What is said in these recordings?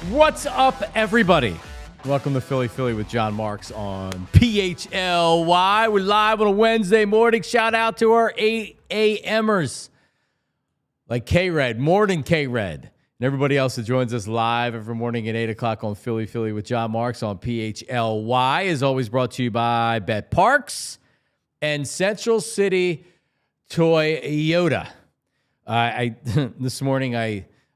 What's up, everybody? Welcome to Philly with John Marks on PHLY. We're live on a Wednesday morning. Shout out to our 8 a.m.ers like K-Red, Morning K-Red, and everybody else that joins us live every morning at 8 o'clock on Philly with John Marks on PHLY. Is always brought to you by Bet Parks and Central City Toyota. This morning,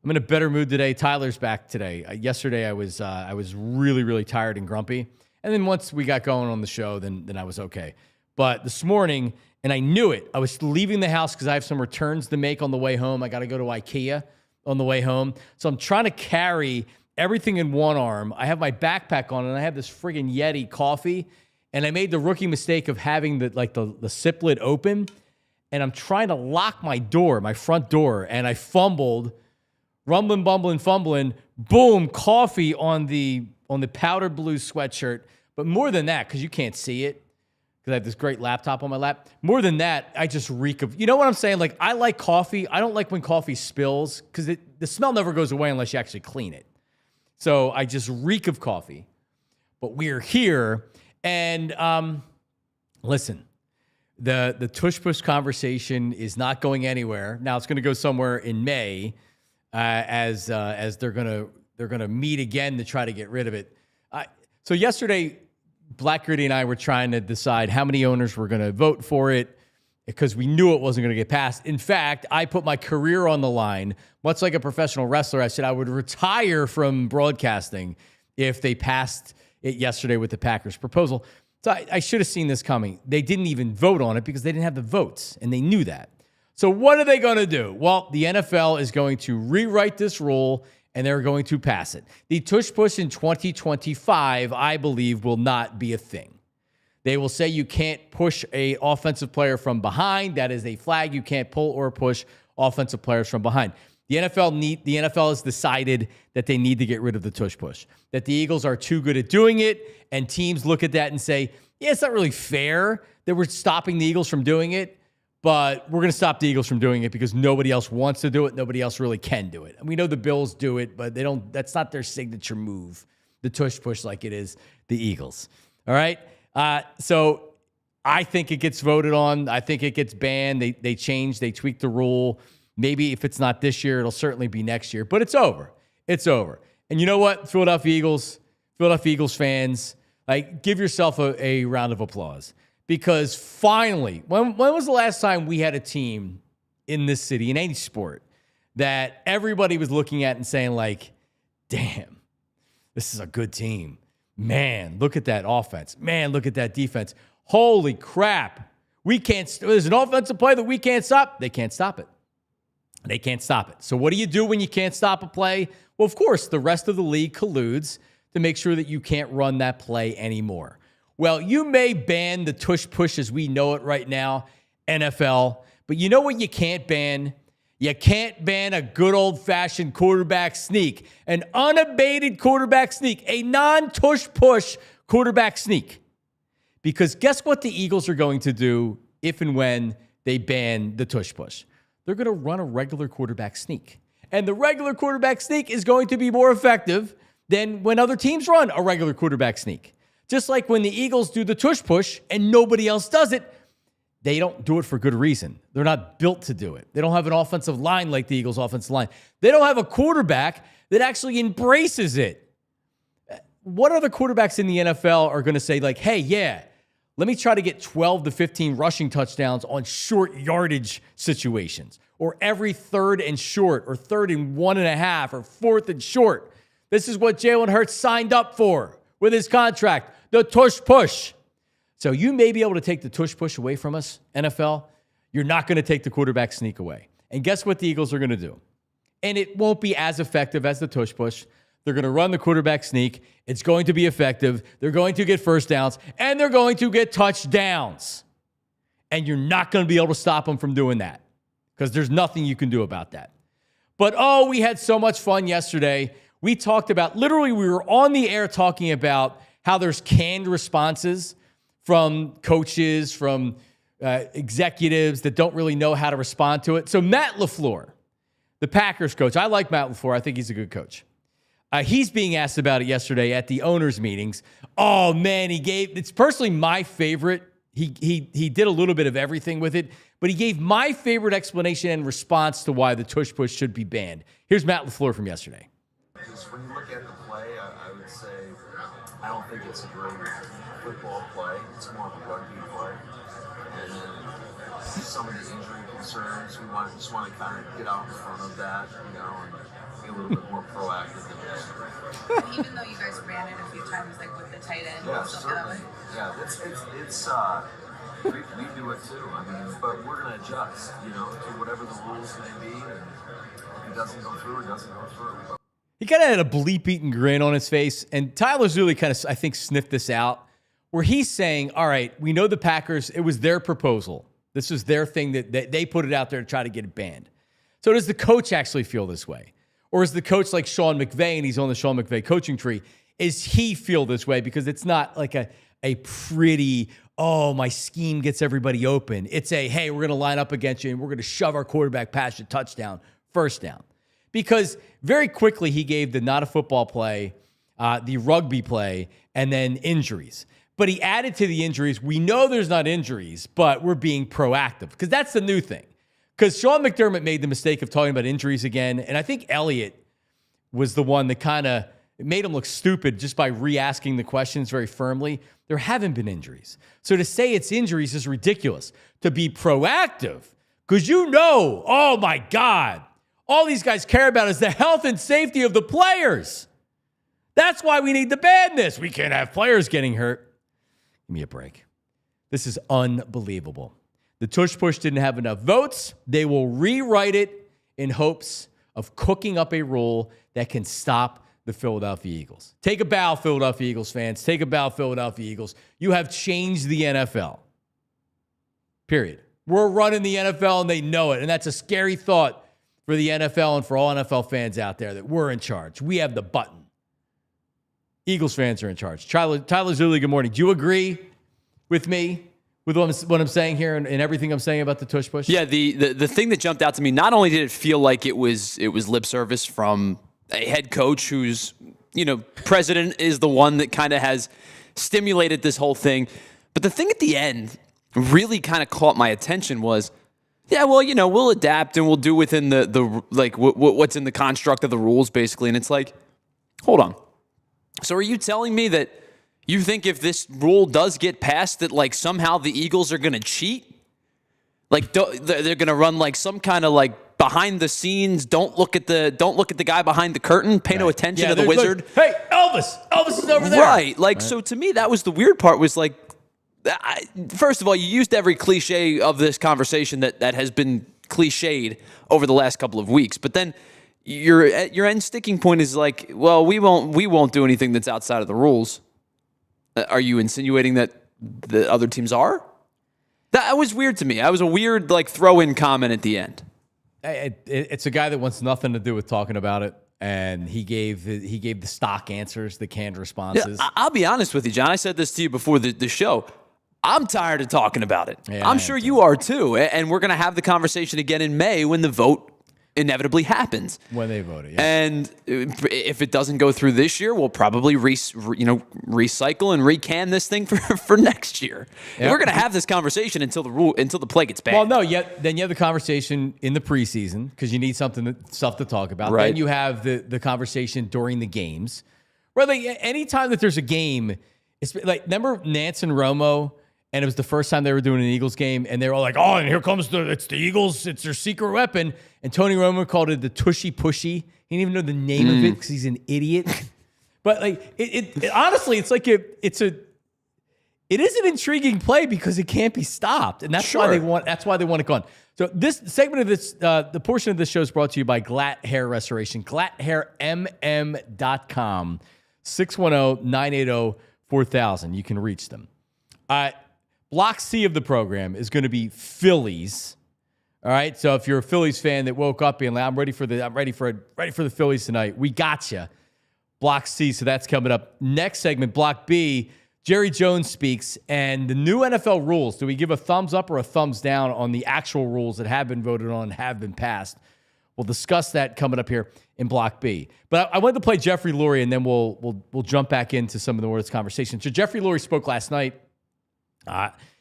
I'm in a better mood today. Tyler's back today. Yesterday, I was really tired and grumpy. And then once we got going on the show, then I was okay. But this morning, and I knew it, I was leaving the house because I have some returns to make on the way home. I got to go to IKEA on the way home. So I'm trying to carry everything in one arm. I have my backpack on, and I have this friggin' Yeti coffee. And I made the rookie mistake of having the sip lid open. And I'm trying to lock my front door, and I fumbled. Rumbling, bumbling, fumbling, boom, coffee on the powder blue sweatshirt. But more than that, because you can't see it, because I have this great laptop on my lap. More than that, I just reek of, you know what I'm saying? Like, I like coffee. I don't like when coffee spills, because the smell never goes away unless you actually clean it. So I just reek of coffee. But we're here, and listen, the Tush Push conversation is not going anywhere. Now it's going to go somewhere in May. As they're gonna meet again to try to get rid of it. So yesterday, Black Gritty and I were trying to decide how many owners were going to vote for it because we knew it wasn't going to get passed. In fact, I put my career on the line, much like a professional wrestler. I said I would retire from broadcasting if they passed it yesterday with the Packers proposal. So I should have seen this coming. They didn't even vote on it because they didn't have the votes, and they knew that. So what are they going to do? Well, the NFL is going to rewrite this rule, and they're going to pass it. The Tush Push in 2025, I believe, will not be a thing. They will say you can't push an offensive player from behind. That is a flag. You can't pull or push offensive players from behind. The NFL has decided that they need to get rid of the Tush Push, that the Eagles are too good at doing it, and teams look at that and say, yeah, it's not really fair that we're stopping the Eagles from doing it. But we're going to stop the Eagles from doing it because nobody else wants to do it. Nobody else really can do it. And we know the Bills do it, but they don't. That's not their signature move, the Tush Push, like it is the Eagles. All right? So I think it gets voted on. I think it gets banned. They change. They tweak the rule. Maybe if it's not this year, it'll certainly be next year. But it's over. It's over. And you know what, Philadelphia Eagles fans, like, give yourself a round of applause. Because finally, when was the last time we had a team in this city, in any sport, that everybody was looking at and saying, like, damn, this is a good team. Man, look at that offense. Man, look at that defense. Holy crap. There's an offensive play that we can't stop. They can't stop it. They can't stop it. So what do you do when you can't stop a play? Well, of course, the rest of the league colludes to make sure that you can't run that play anymore. Well, you may ban the Tush Push as we know it right now, NFL, but you know what you can't ban? You can't ban a good old-fashioned quarterback sneak, an unabated quarterback sneak, a non-Tush Push quarterback sneak. Because guess what the Eagles are going to do if and when they ban the Tush Push? They're going to run a regular quarterback sneak. And the regular quarterback sneak is going to be more effective than when other teams run a regular quarterback sneak. Just like when the Eagles do the Tush Push and nobody else does it, they don't do it for good reason. They're not built to do it. They don't have an offensive line like the Eagles' offensive line. They don't have a quarterback that actually embraces it. What other quarterbacks in the NFL are going to say, like, hey, yeah, let me try to get 12 to 15 rushing touchdowns on short yardage situations, or every third and short, or third and 1.5, or fourth and short. This is what Jalen Hurts signed up for with his contract, the Tush Push. So you may be able to take the Tush Push away from us, NFL. You're not going to take the quarterback sneak away. And guess what the Eagles are going to do? And it won't be as effective as the Tush Push. They're going to run the quarterback sneak. It's going to be effective. They're going to get first downs, and they're going to get touchdowns. And you're not going to be able to stop them from doing that because there's nothing you can do about that. But, oh, we had so much fun yesterday. We talked about, literally, we were on the air talking about how there's canned responses from coaches, from executives that don't really know how to respond to it. So Matt LaFleur, the Packers coach, I like Matt LaFleur. I think he's a good coach. He's being asked about it yesterday at the owners' meetings. Oh, man, it's personally my favorite. He did a little bit of everything with it, but he gave my favorite explanation and response to why the tush push should be banned. Here's Matt LaFleur from yesterday. Because when you look at the play, I would say I don't think it's a great football play. It's more of a rugby play. And then some of the injury concerns, we just want to kind of get out in front of that, and be a little bit more proactive than this. Even though you guys ran it a few times, like with the tight end. Yeah, certainly. Yeah, it's we do it too. But we're going to adjust, to whatever the rules may be. And if it doesn't go through, it doesn't go through. He kind of had a bleep-eaten grin on his face, and Tyler's really kind of, I think, sniffed this out, where he's saying, all right, we know the Packers, it was their proposal. This was their thing that they put it out there to try to get it banned. So does the coach actually feel this way? Or is the coach like Sean McVay, and he's on the Sean McVay coaching tree, is he feel this way? Because it's not like a pretty, oh, my scheme gets everybody open. It's a, hey, we're going to line up against you, and we're going to shove our quarterback past you, touchdown, first down. Because very quickly he gave the not a football play, the rugby play, and then injuries. But he added to the injuries, we know there's not injuries, but we're being proactive. Because that's the new thing. Because Sean McDermott made the mistake of talking about injuries again, and I think Elliott was the one that kind of made him look stupid just by re-asking the questions very firmly. There haven't been injuries. So to say it's injuries is ridiculous. To be proactive, because oh my God, all these guys care about is the health and safety of the players. That's why we need to ban this. We can't have players getting hurt. Give me a break. This is unbelievable. The tush push didn't have enough votes. They will rewrite it in hopes of cooking up a rule that can stop the Philadelphia Eagles. Take a bow, Philadelphia Eagles fans. Take a bow, Philadelphia Eagles. You have changed the NFL. Period. We're running the NFL, and they know it. And that's a scary thought for the NFL and for all NFL fans out there that we're in charge. We have the button. Eagles fans are in charge. Tyler Zulli, good morning. Do you agree with me with what I'm saying here and everything I'm saying about the tush push? Yeah, the thing that jumped out to me, not only did it feel like it was lip service from a head coach who's, president is the one that kind of has stimulated this whole thing, but the thing at the end really kind of caught my attention was, yeah, well, we'll adapt and we'll do within the what's in the construct of the rules, basically. And it's like, hold on. So are you telling me that you think if this rule does get passed that somehow the Eagles are going to cheat? They're going to run some kind of behind the scenes, don't look at the guy behind the curtain, pay no attention to the wizard. Hey, Elvis is over there. Right. So to me, that was the weird part was first of all, you used every cliche of this conversation that has been cliched over the last couple of weeks. But then your end sticking point is well, we won't do anything that's outside of the rules. Are you insinuating that the other teams are? That was weird to me. That was a weird throw-in comment at the end. It's a guy that wants nothing to do with talking about it. And he gave the stock answers, the canned responses. Yeah, I'll be honest with you, John. I said this to you before the show. I'm tired of talking about it. Yeah, I'm sure you are too. And we're going to have the conversation again in May when the vote inevitably happens. When they voted, yeah. And if it doesn't go through this year, we'll probably recycle and recan this thing for next year. Yep. We're going to have this conversation until the play gets banned. Well, no, then you have the conversation in the preseason because you need stuff to talk about. Right. Then you have the conversation during the games. Right, anytime that there's a game, it's remember Nance and Romo. And it was the first time they were doing an Eagles game, and they were all like, "Oh, and here comes it's the Eagles, it's their secret weapon." And Tony Romo called it the Tushy Pushy. He didn't even know the name of it because he's an idiot. But it honestly, it's it is an intriguing play because it can't be stopped, and that's why they want it gone. So this segment of this, the portion of this show is brought to you by Glatt Hair Restoration, GlattHairMM.com, 610-980-4000. You can reach them. Block C of the program is going to be Phillies. All right. So if you're a Phillies fan that woke up being like, I'm ready for the Phillies tonight, we got you. Block C. So that's coming up. Next segment, Block B. Jerry Jones speaks, and the new NFL rules. Do we give a thumbs up or a thumbs down on the actual rules that have been voted on and have been passed? We'll discuss that coming up here in Block B. But I wanted to play Jeffrey Lurie, and then we'll jump back into some of the words conversation. So Jeffrey Lurie spoke last night.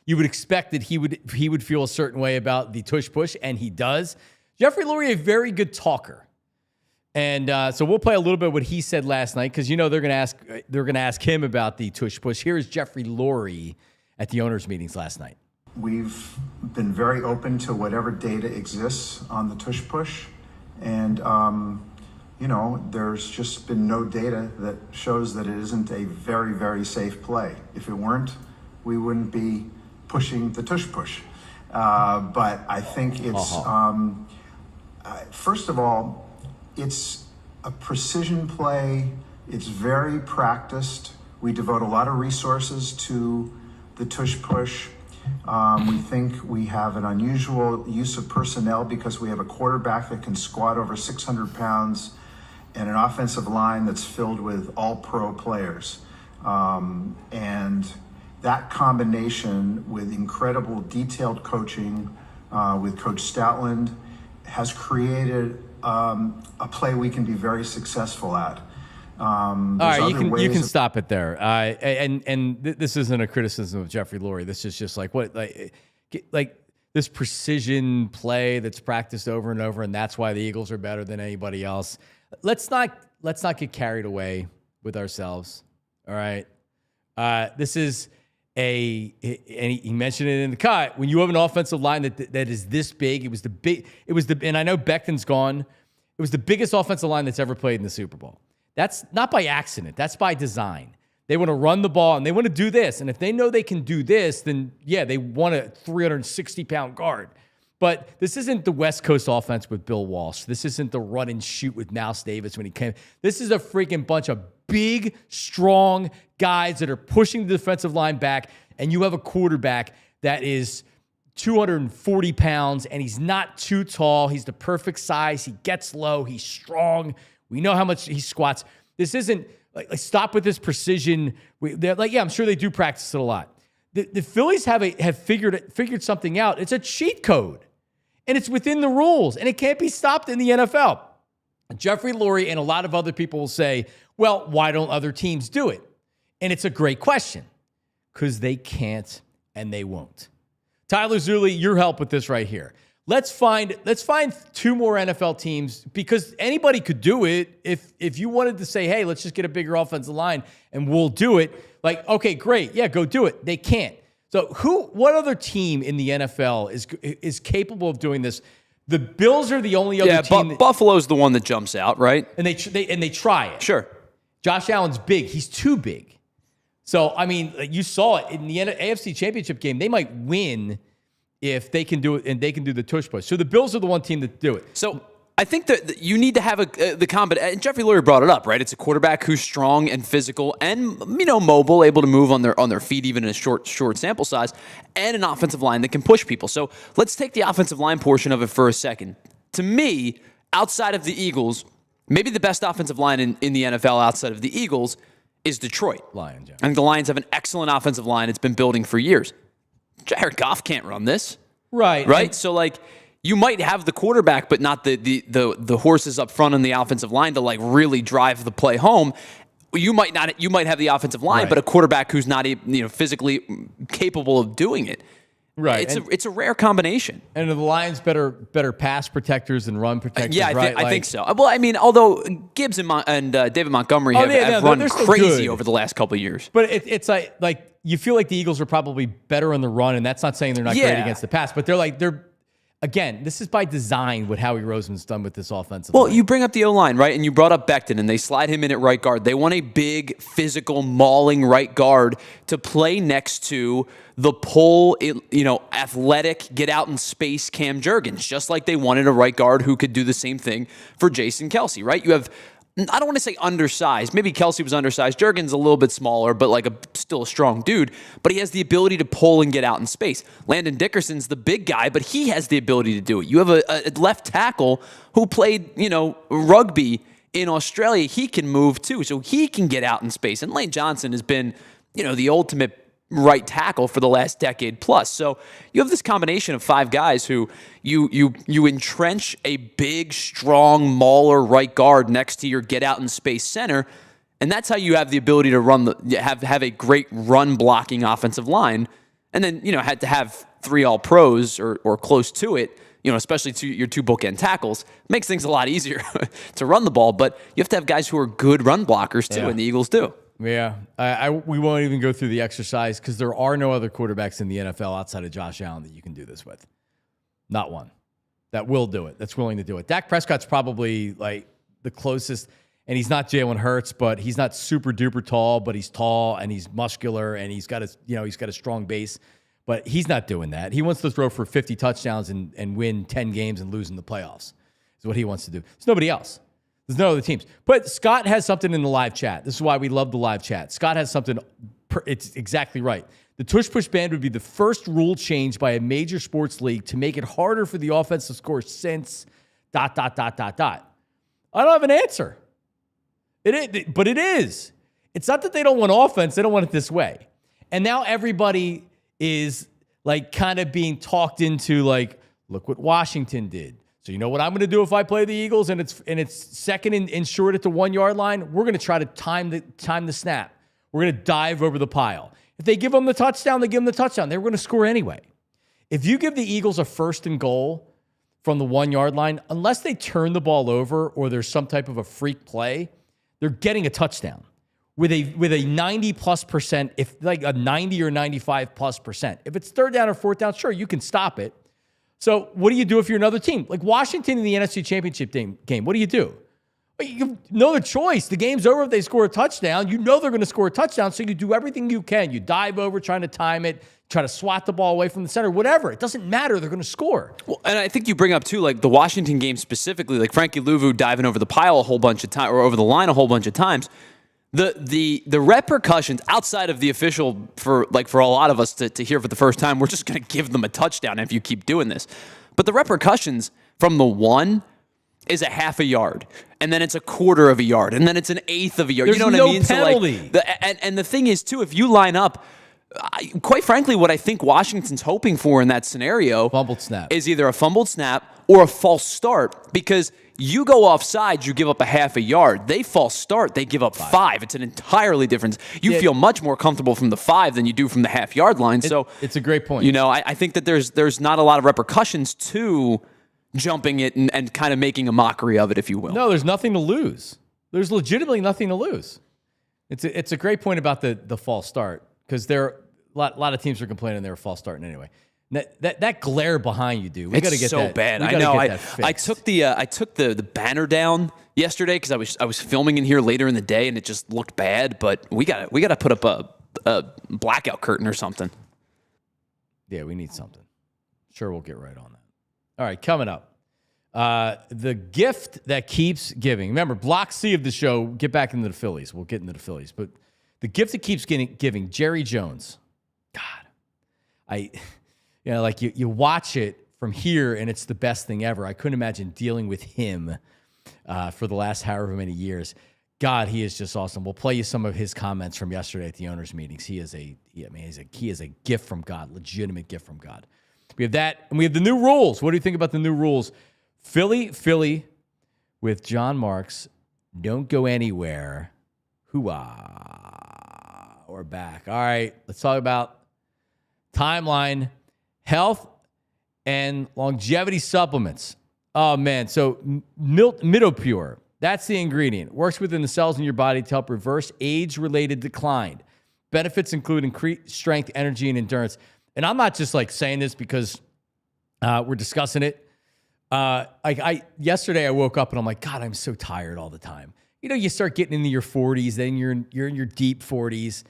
You would expect that he would feel a certain way about the tush push, and he does. Jeffrey Lurie, a very good talker. And so we'll play a little bit of what he said last night, because they're going to ask him about the tush push. Here is Jeffrey Lurie at the owners' meetings last night. We've been very open to whatever data exists on the tush push, and there's just been no data that shows that it isn't a very, very safe play. If it weren't, we wouldn't be pushing the tush push. But I think it's first of all, it's a precision play. It's very practiced. We devote a lot of resources to the tush push. We think we have an unusual use of personnel because we have a quarterback that can squat over 600 pounds and an offensive line that's filled with all-pro players. And that combination with incredible detailed coaching with Coach Stoutland has created a play we can be very successul at. All right, you can stop it there. This isn't a criticism of Jeffrey Lurie. This is just like this precision play that's practiced over and over, and that's why the Eagles are better than anybody else. Let's not get carried away with ourselves. All right, this is and he mentioned it in the cut. When you have an offensive line that is this big, and I know Becton's gone. It was the biggest offensive line that's ever played in the Super Bowl. That's not by accident. That's by design. They want to run the ball, and they want to do this. And if they know they can do this, then, yeah, they want a 360-pound guard. But this isn't the West Coast offense with Bill Walsh. This isn't the run and shoot with Mouse Davis when he came. This is a freaking bunch of big, strong guys that are pushing the defensive line back, and you have a quarterback that is 240 pounds, and he's not too tall. He's the perfect size. He gets low. He's strong. We know how much he squats. This isn't like stop with this precision. I'm sure they do practice it a lot. The Phillies have figured something out. It's a cheat code, and it's within the rules, and it can't be stopped in the NFL. Jeffrey Lurie and a lot of other people will say, well, why don't other teams do it? And it's a great question, because they can't and they won't. Tyler Zulli, your help with this right here. Let's find two more NFL teams, because anybody could do it. If you wanted to say, hey, let's just get a bigger offensive line and we'll do it. Like, okay, great. Yeah, go do it. They can't. So what other team in the NFL is capable of doing this? The Bills are the only other team. Buffalo's the one that jumps out, right? And they try it. Sure. Josh Allen's big. He's too big. So, I mean, you saw it in the AFC Championship game. They might win if they can do it, and they can do the tush push. So the Bills are the one team that do it. So I think that you need to have the combination. And Jeffrey Lurie brought it up, right? It's a quarterback who's strong and physical and mobile, able to move on their feet even in a short sample size, and an offensive line that can push people. So let's take the offensive line portion of it for a second. To me, outside of the Eagles, maybe the best offensive line in the NFL outside of the Eagles is Detroit. Lions, yeah. And the Lions have an excellent offensive line. It's been building for years. Jared Goff can't run this. Right? So, you might have the quarterback, but not the horses up front on the offensive line to, really drive the play home. You might not. You might have the offensive line, but a quarterback who's not, physically capable of doing it. Right. It's a rare combination. And are the Lions better pass protectors and run protectors? Yeah, I think so. Well, I mean, although Gibbs and David Montgomery have run crazy over the last couple of years. But it's like you feel like the Eagles are probably better on the run, and that's not saying they're not great against the pass, but they're again, this is by design what Howie Roseman's done with this offensive line. You bring up the O-line, right? And you brought up Becton, and they slide him in at right guard. They want a big, physical, mauling right guard to play next to the pull, athletic, get out in space Cam Jurgens, just like they wanted a right guard who could do the same thing for Jason Kelce, right? You have, I don't want to say undersized. Maybe Kelce was undersized. Jurgens a little bit smaller, but still a strong dude. But he has the ability to pull and get out in space. Landon Dickerson's the big guy, but he has the ability to do it. You have a left tackle who played, rugby in Australia. He can move too, so he can get out in space. And Lane Johnson has been, the ultimate right tackle for the last decade plus. So you have this combination of 5 guys who you entrench a big, strong mauler right guard next to your get out in space center, and that's how you have the ability to have a great run blocking offensive line. And then had to have 3 all pros or close to it. Especially to your 2 bookend tackles, makes things a lot easier to run the ball. But you have to have guys who are good run blockers too, and the Eagles do. Yeah, we won't even go through the exercise because there are no other quarterbacks in the NFL outside of Josh Allen that you can do this with. Not one that will do it, that's willing to do it. Dak Prescott's probably like the closest, and he's not Jalen Hurts, but he's not super duper tall, but he's tall and he's muscular and he's got a strong base. But he's not doing that. He wants to throw for 50 touchdowns and win 10 games and lose in the playoffs. Is what he wants to do. There's nobody else. There's no other teams. But Scott has something in the live chat. This is why we love the live chat. Scott has something. It's exactly right. The Tush Push ban would be the first rule change by a major sports league to make it harder for the offense to score since ... I don't have an answer. But it is. It's not that they don't want offense. They don't want it this way. And now everybody is like kind of being talked into like, look what Washington did. So you know what I'm going to do if I play the Eagles and it's second and short at the 1 yard line? We're going to try to time the snap. We're going to dive over the pile. If they give them the touchdown, they give them the touchdown. They're going to score anyway. If you give the Eagles a 1st and goal from the 1 yard line, unless they turn the ball over or there's some type of a freak play, they're getting a touchdown. With a 90+%, if like a 90 or 95+%. If it's 3rd down or 4th down, sure, you can stop it. So what do you do if you're another team? Like Washington in the NFC Championship game, what do you do? You have no other choice. The game's over if they score a touchdown. You know they're going to score a touchdown, so you do everything you can. You dive over trying to time it, try to swat the ball away from the center, whatever. It doesn't matter. They're going to score. Well, and I think you bring up, too, like the Washington game specifically, like Frankie Louvu diving over the pile a whole bunch of times, or over the line a whole bunch of times. The repercussions outside of the official for a lot of us to hear for the first time, we're just going to give them a touchdown if you keep doing this. But the repercussions from the 1 is a half a yard, and then it's a quarter of a yard, and then it's an eighth of a yard. There's you know what I mean? Penalty. So like and the thing is too, if you line up, quite frankly, what I think Washington's hoping for in that scenario fumbled snap is either a fumbled snap or a false start, because you go offside, you give up a half a yard. They false start, they give up 5. It's an entirely different. You feel much more comfortable from the 5 than you do from the half yard line. So it's a great point. I think that there's not a lot of repercussions to jumping it and kind of making a mockery of it, if you will. No, there's nothing to lose. There's legitimately nothing to lose. It's a great point about the false start, because a lot of teams are complaining they were false starting anyway. That glare behind you, dude. We got to get so that. bad. I know. I took the banner down yesterday because I was filming in here later in the day and it just looked bad. But we got to put up a blackout curtain or something. Yeah, we need something. Sure, we'll get right on that. All right, coming up, the gift that keeps giving. Remember, Block C of the show. Get back into the Phillies. We'll get into the Phillies, but the gift that keeps giving. Jerry Jones. God, you watch it from here, and it's the best thing ever. I couldn't imagine dealing with him for the last however many years. God, he is just awesome. We'll play you some of his comments from yesterday at the owners' meetings. He is a gift from God, legitimate gift from God. We have that, and we have the new rules. What do you think about the new rules? Philly with John Marks. Don't go anywhere. Hoo-ah. We're back. All right, let's talk about timeline, health, and longevity supplements. Oh, man. So Midopure, that's the ingredient. Works within the cells in your body to help reverse age-related decline. Benefits include increased strength, energy, and endurance. And I'm not just like saying this because we're discussing it. Yesterday I woke up and I'm like, God, I'm so tired all the time. You start getting into your 40s, then you're in your deep 40s,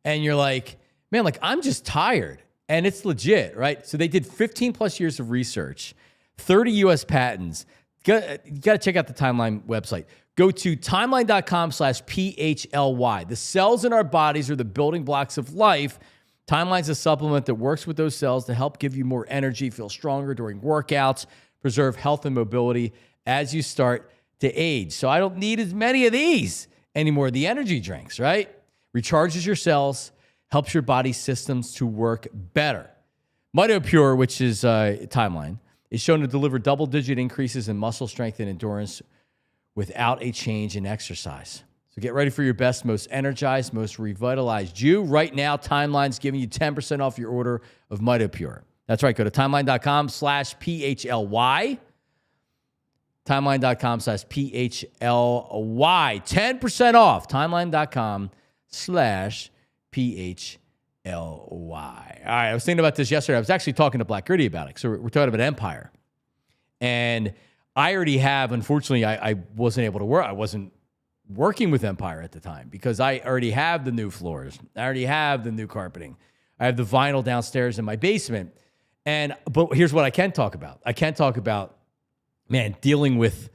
and you're like, man, like I'm just tired. And it's legit, right? So they did 15 plus years of research, 30 U.S. patents. You got to check out the Timeline website. Go to timeline.com/PHLY. The cells in our bodies are the building blocks of life. Timeline's a supplement that works with those cells to help give you more energy, feel stronger during workouts, preserve health and mobility as you start to age. So I don't need as many of these anymore, the energy drinks, right? Recharges your cells, helps your body systems to work better. MitoPure, which is Timeline, is shown to deliver double-digit increases in muscle strength and endurance without a change in exercise. So get ready for your best, most energized, most revitalized you. Right now, Timeline's giving you 10% off your order of MitoPure. That's right. Go to timeline.com/PHLY. Timeline.com/PHLY. 10% off. Timeline.com/PHLY. All right. I was thinking about this yesterday. I was actually talking to Black Gritty about it. So we're talking about Empire. And I already have, unfortunately, I wasn't able to work. I wasn't working with Empire at the time because I already have the new floors. I already have the new carpeting. I have the vinyl downstairs in my basement. But here's what I can talk about. I can talk about, man, dealing with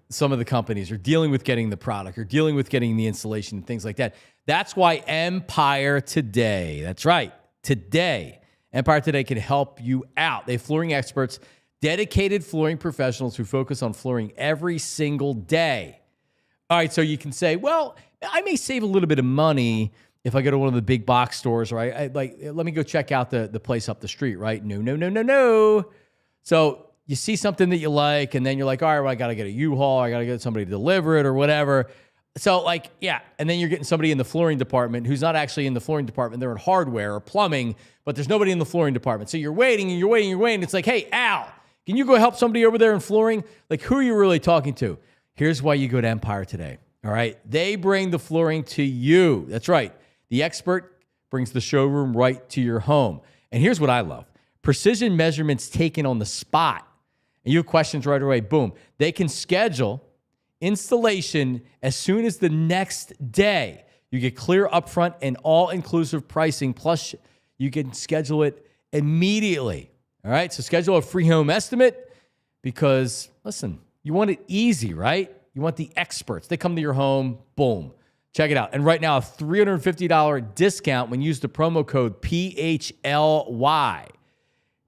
some of the companies or dealing with getting the product or dealing with getting the installation and things like that. That's why Empire Today, that's right, today, Empire Today can help you out. They have flooring experts, dedicated flooring professionals who focus on flooring every single day. All right, so you can say, well, I may save a little bit of money if I go to one of the big box stores, right? Let me go check out the place up the street, right? No. So you see something that you like, and then you're like, all right, well, I got to get a U-Haul, I got to get somebody to deliver it or whatever. So yeah, and then you're getting somebody in the flooring department who's not actually in the flooring department. They're in hardware or plumbing, but there's nobody in the flooring department. So you're waiting. It's like, hey, Al, can you go help somebody over there in flooring? Like, who are you really talking to? Here's why you go to Empire Today, all right? They bring the flooring to you. That's right. The expert brings the showroom right to your home. And here's what I love. Precision measurements taken on the spot. And you have questions right away, boom. They can schedule installation as soon as the next day. You get clear upfront and all-inclusive pricing, plus you can schedule it immediately. All right, so schedule a free home estimate because, listen, you want it easy, right? You want the experts. They come to your home, boom. Check it out. And right now, a $350 discount when you use the promo code PHLY.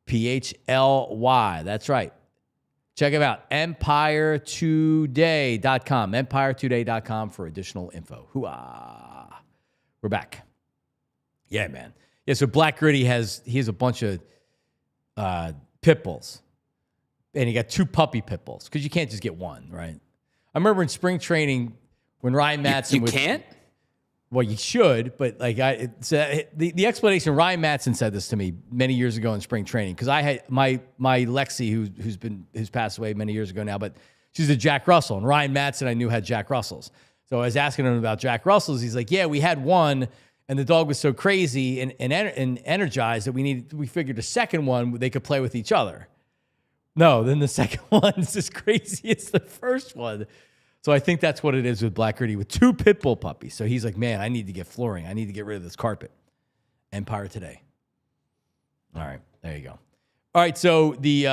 PHLY, that's right. Check it out, EmpireToday.com. EmpireToday.com for additional info. Hooah. We're back. Yeah, man. Yeah, so Black Gritty he has a bunch of pit bulls. And he got 2 puppy pit bulls because you can't just get one, right? I remember in spring training when Ryan Madsen You can't? Well, you should, but like the explanation, Ryan Madsen said this to me many years ago in spring training because I had my Lexi who's passed away many years ago now, but she's a Jack Russell, and Ryan Madsen I knew had Jack Russells. So I was asking him about Jack Russells. He's like, yeah, we had one, and the dog was so crazy and energized that we figured a second one they could play with each other. No, then the second one is as crazy as the first one. So I think that's what it is with Black Gritty with 2 pit bull puppies. So he's like, man, I need to get flooring. I need to get rid of this carpet. Empire Today. All right, there you go. All right, so the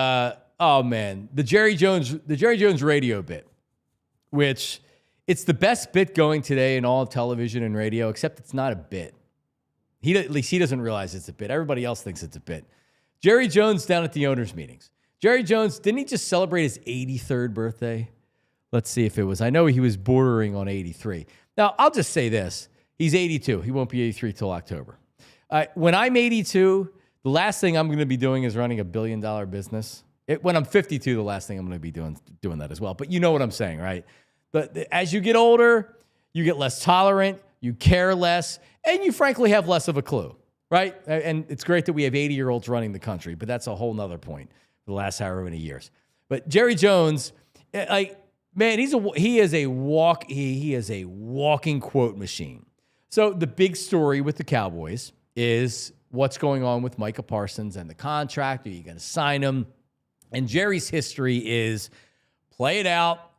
Jerry Jones radio bit, which it's the best bit going today in all of television and radio, except it's not a bit. At least he doesn't realize it's a bit. Everybody else thinks it's a bit. Jerry Jones down at the owners' meetings. Jerry Jones, didn't he just celebrate his 83rd birthday? Let's see if it was. I know he was bordering on 83. Now, I'll just say this. He's 82. He won't be 83 till October. When I'm 82, the last thing I'm going to be doing is running $1 billion business. When I'm 52, the last thing I'm going to be doing that as well. But you know what I'm saying, right? But as you get older, you get less tolerant, you care less, and you frankly have less of a clue, right? And it's great that we have 80-year-olds running the country, but that's a whole nother point for the last however many years. But Jerry Jones, man, he is a walking quote machine. So the big story with the Cowboys is what's going on with Micah Parsons and the contract. Are you going to sign him? And Jerry's history is play it out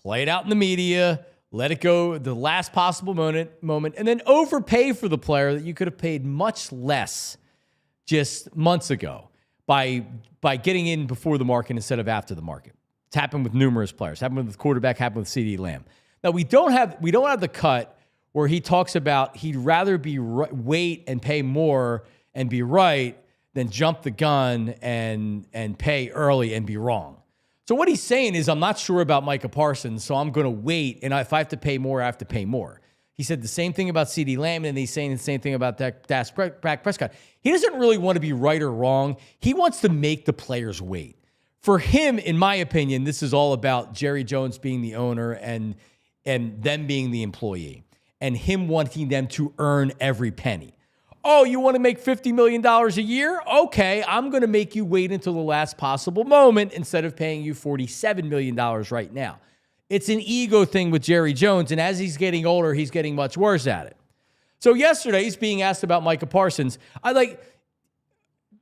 in the media, let it go the last possible moment, and then overpay for the player that you could have paid much less just months ago by getting in before the market instead of after the market. It's happened with numerous players. Happened with the quarterback. Happened with CeeDee Lamb. Now we don't have the cut where he talks about he'd rather wait and pay more and be right than jump the gun and pay early and be wrong. So what he's saying is I'm not sure about Micah Parsons, so I'm going to wait, and if I have to pay more, I have to pay more. He said the same thing about CeeDee Lamb, and he's saying the same thing about Dak Prescott. He doesn't really want to be right or wrong. He wants to make the players wait. For him, in my opinion, this is all about Jerry Jones being the owner and them being the employee, and him wanting them to earn every penny. Oh, you want to make $50 million a year? Okay, I'm going to make you wait until the last possible moment instead of paying you $47 million right now. It's an ego thing with Jerry Jones, and as he's getting older, he's getting much worse at it. So yesterday, he's being asked about Micah Parsons.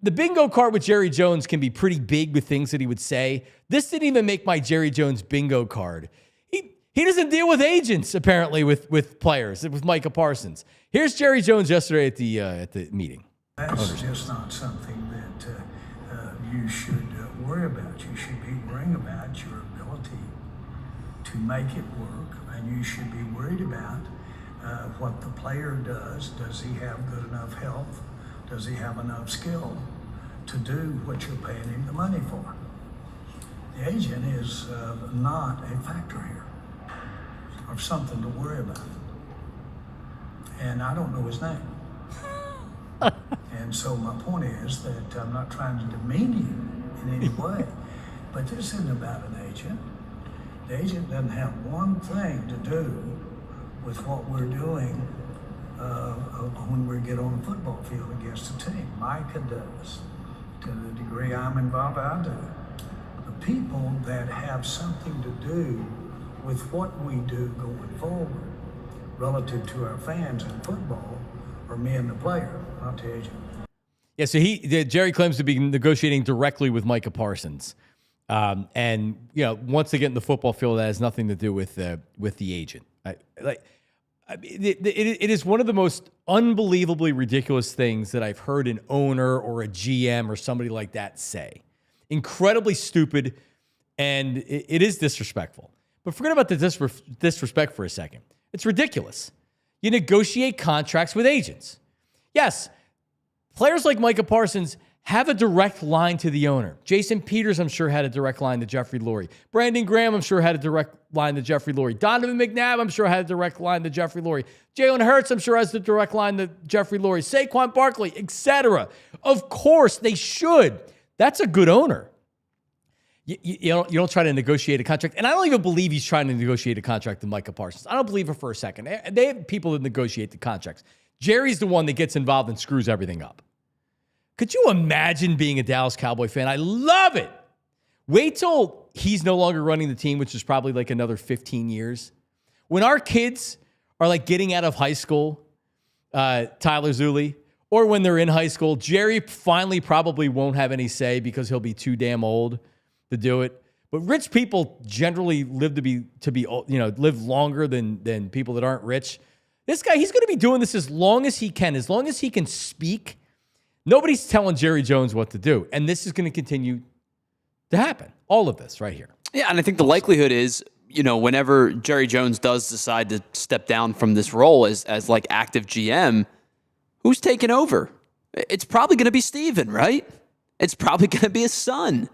The bingo card with Jerry Jones can be pretty big with things that he would say. This didn't even make my Jerry Jones bingo card. He doesn't deal with agents, apparently, with players, with Micah Parsons. Here's Jerry Jones yesterday at the meeting. That's just not something that you should worry about. You should be worrying about your ability to make it work, and you should be worried about what the player does. Does he have good enough health? Does he have enough skill to do what you're paying him the money for? The agent is not a factor here, or something to worry about. And I don't know his name. And so my point is that I'm not trying to demean you in any way, but this isn't about an agent. The agent doesn't have one thing to do with what we're doing when we get on the football field against a team. Micah does. To the degree I'm involved, I do. The people that have something to do with what we do going forward relative to our fans in football are me and the player, not the agent. Yeah, so Jerry claims to be negotiating directly with Micah Parsons. And, once they get in the football field, that has nothing to do with the agent. It is one of the most unbelievably ridiculous things that I've heard an owner or a GM or somebody like that say. Incredibly stupid, and it is disrespectful. But forget about the disrespect for a second. It's ridiculous. You negotiate contracts with agents. Yes, players like Micah Parsons have a direct line to the owner. Jason Peters, I'm sure, had a direct line to Jeffrey Lurie. Brandon Graham, I'm sure, had a direct line to Jeffrey Lurie. Donovan McNabb, I'm sure, had a direct line to Jeffrey Lurie. Jalen Hurts, I'm sure, has the direct line to Jeffrey Lurie. Saquon Barkley, etc. Of course, they should. That's a good owner. You don't try to negotiate a contract. And I don't even believe he's trying to negotiate a contract with Micah Parsons. I don't believe it for a second. They have people that negotiate the contracts. Jerry's the one that gets involved and screws everything up. Could you imagine being a Dallas Cowboy fan? I love it. Wait till he's no longer running the team, which is probably like another 15 years. When our kids are like getting out of high school, Tyler Zulli, or when they're in high school, Jerry finally probably won't have any say because he'll be too damn old to do it. But rich people generally live live longer than people that aren't rich. This guy, he's going to be doing this as long as he can speak. Nobody's telling Jerry Jones what to do. And this is going to continue to happen. All of this right here. Yeah, and I think the likelihood is, whenever Jerry Jones does decide to step down from this role as like active GM, who's taking over? It's probably going to be Steven, right? It's probably going to be his son.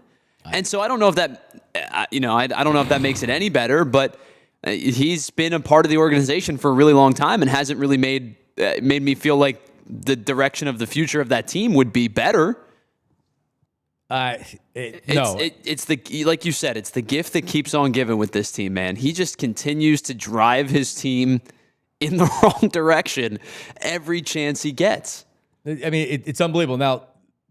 And so I don't know if that, I don't know if that makes it any better, but he's been a part of the organization for a really long time and hasn't really made me feel like the direction of the future of that team would be better. No. It's the, like you said, it's the gift that keeps on giving with this team, man. He just continues to drive his team in the wrong direction every chance he gets. I mean, it's unbelievable. Now,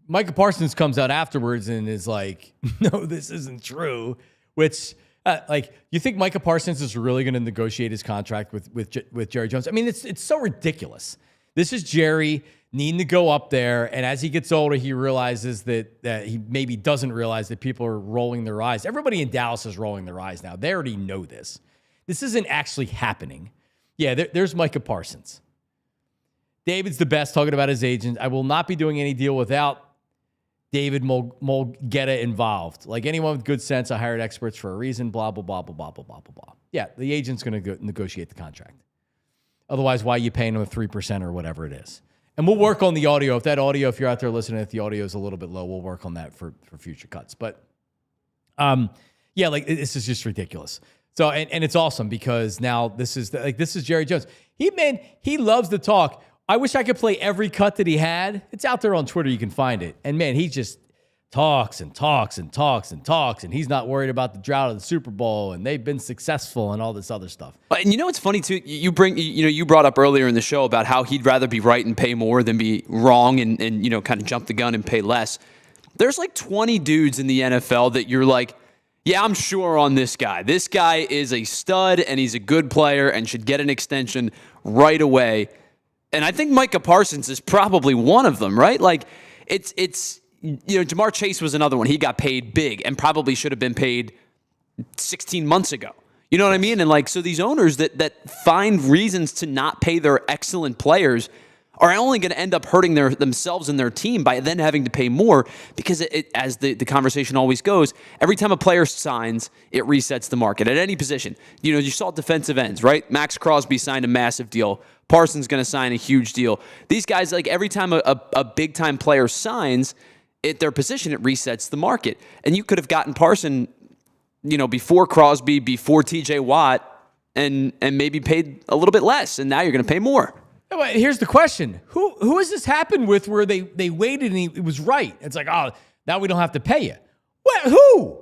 Micah Parsons comes out afterwards and is like, no, this isn't true, which, you think Micah Parsons is really going to negotiate his contract with Jerry Jones? I mean, it's so ridiculous. This is Jerry needing to go up there, and as he gets older, he realizes that he maybe doesn't realize that people are rolling their eyes. Everybody in Dallas is rolling their eyes now. They already know this. This isn't actually happening. Yeah, there's Micah Parsons. David's the best, talking about his agent. I will not be doing any deal without David Mulgeta involved. Like anyone with good sense, I hired experts for a reason, blah, blah, blah, blah, blah, blah, blah, blah, blah. Yeah, the agent's going to negotiate the contract. Otherwise, why are you paying them 3% or whatever it is? And we'll work on the audio. If you're out there listening, if the audio is a little bit low, we'll work on that for future cuts. But, this is just ridiculous. So, and it's awesome because now this is Jerry Jones. He loves to talk. I wish I could play every cut that he had. It's out there on Twitter. You can find it. And man, he just talks and talks and talks and talks. And he's not worried about the drought of the Super Bowl and they've been successful and all this other stuff. And you know what's funny too? You brought up earlier in the show about how he'd rather be right and pay more than be wrong and kind of jump the gun and pay less. There's like 20 dudes in the NFL that you're like, yeah, I'm sure on this guy. This guy is a stud and he's a good player and should get an extension right away. And I think Micah Parsons is probably one of them, right? Like it's Jamar Chase was another one. He got paid big and probably should have been paid 16 months ago. You know what I mean? And like, so these owners that find reasons to not pay their excellent players are only going to end up hurting themselves and their team by then having to pay more because as the conversation always goes, every time a player signs, it resets the market at any position. You saw defensive ends, right? Max Crosby signed a massive deal. Parsons going to sign a huge deal. These guys, like every time a big-time player signs at their position, it resets the market. And you could have gotten Parson, before Crosby, before TJ Watt, and maybe paid a little bit less, and now you're going to pay more. Here's the question. Who has this happened with where they waited and it was right? It's like, oh, now we don't have to pay you. What? Who?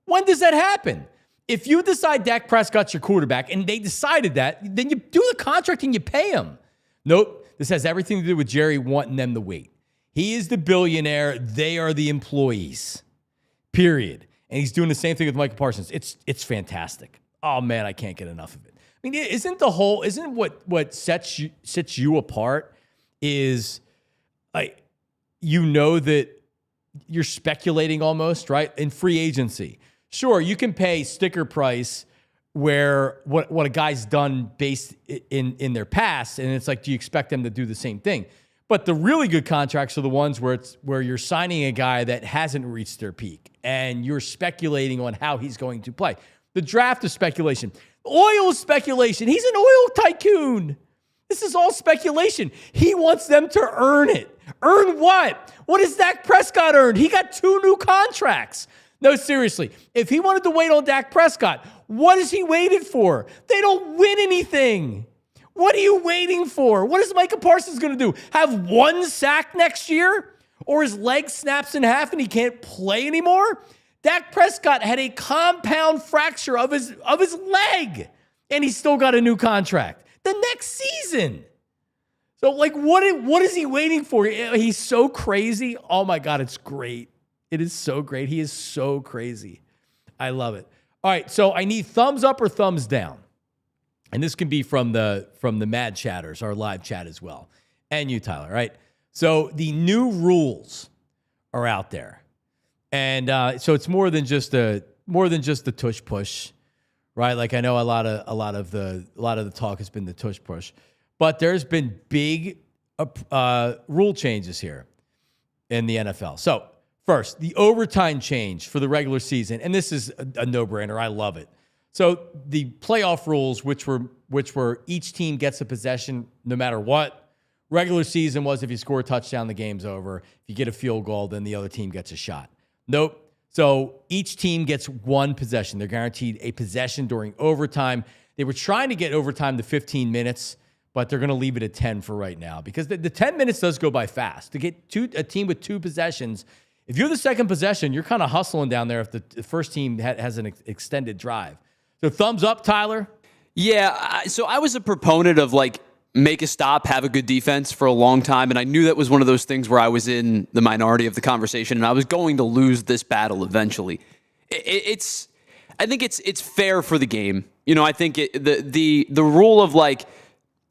When does that happen? If you decide Dak Prescott's your quarterback and they decided that, then you do the contract and you pay him. Nope. This has everything to do with Jerry wanting them to wait. He is the billionaire. They are the employees. Period. And he's doing the same thing with Micah Parsons. It's fantastic. Oh, man, I can't get enough of it. I mean, isn't what sets you apart is that you're speculating almost, right? In free agency. Sure, you can pay sticker price where what a guy's done based in their past, and it's like, do you expect them to do the same thing? But the really good contracts are the ones where you're signing a guy that hasn't reached their peak, and you're speculating on how he's going to play. The draft is speculation. Oil is speculation. He's an oil tycoon. This is all speculation. He wants them to earn it. Earn what? What has Dak Prescott earned? He got 2 new contracts. No, seriously. If he wanted to wait on Dak Prescott, what is he waited for? They don't win anything. What are you waiting for? What is Micah Parsons going to do? Have 1 sack next year? Or his leg snaps in half and he can't play anymore? Dak Prescott had a compound fracture of his leg, and he still got a new contract the next season. So, like, what is he waiting for? He's so crazy. Oh, my God, it's great. It is so great. He is so crazy. I love it. All right, so I need thumbs up or thumbs down. And this can be from the Mad Chatters, our live chat as well. And you, Tyler, right? So the new rules are out there. And so it's more than just the tush push, right? Like I know a lot of the talk has been the tush push, but there's been big rule changes here in the NFL. So first, the overtime change for the regular season, and this is a no-brainer. I love it. So the playoff rules, which were each team gets a possession no matter what. Regular season was if you score a touchdown, the game's over. If you get a field goal, then the other team gets a shot. Nope. So each team gets 1 possession. They're guaranteed a possession during overtime. They were trying to get overtime to 15 minutes, but they're going to leave it at 10 for right now because the 10 minutes does go by fast. To get a team with 2 possessions, if you're the second possession, you're kind of hustling down there if the first team has an extended drive. So thumbs up, Tyler? Yeah, so I was a proponent of like make a stop, have a good defense for a long time. And I knew that was one of those things where I was in the minority of the conversation and I was going to lose this battle eventually. I think it's fair for the game. I think the rule of like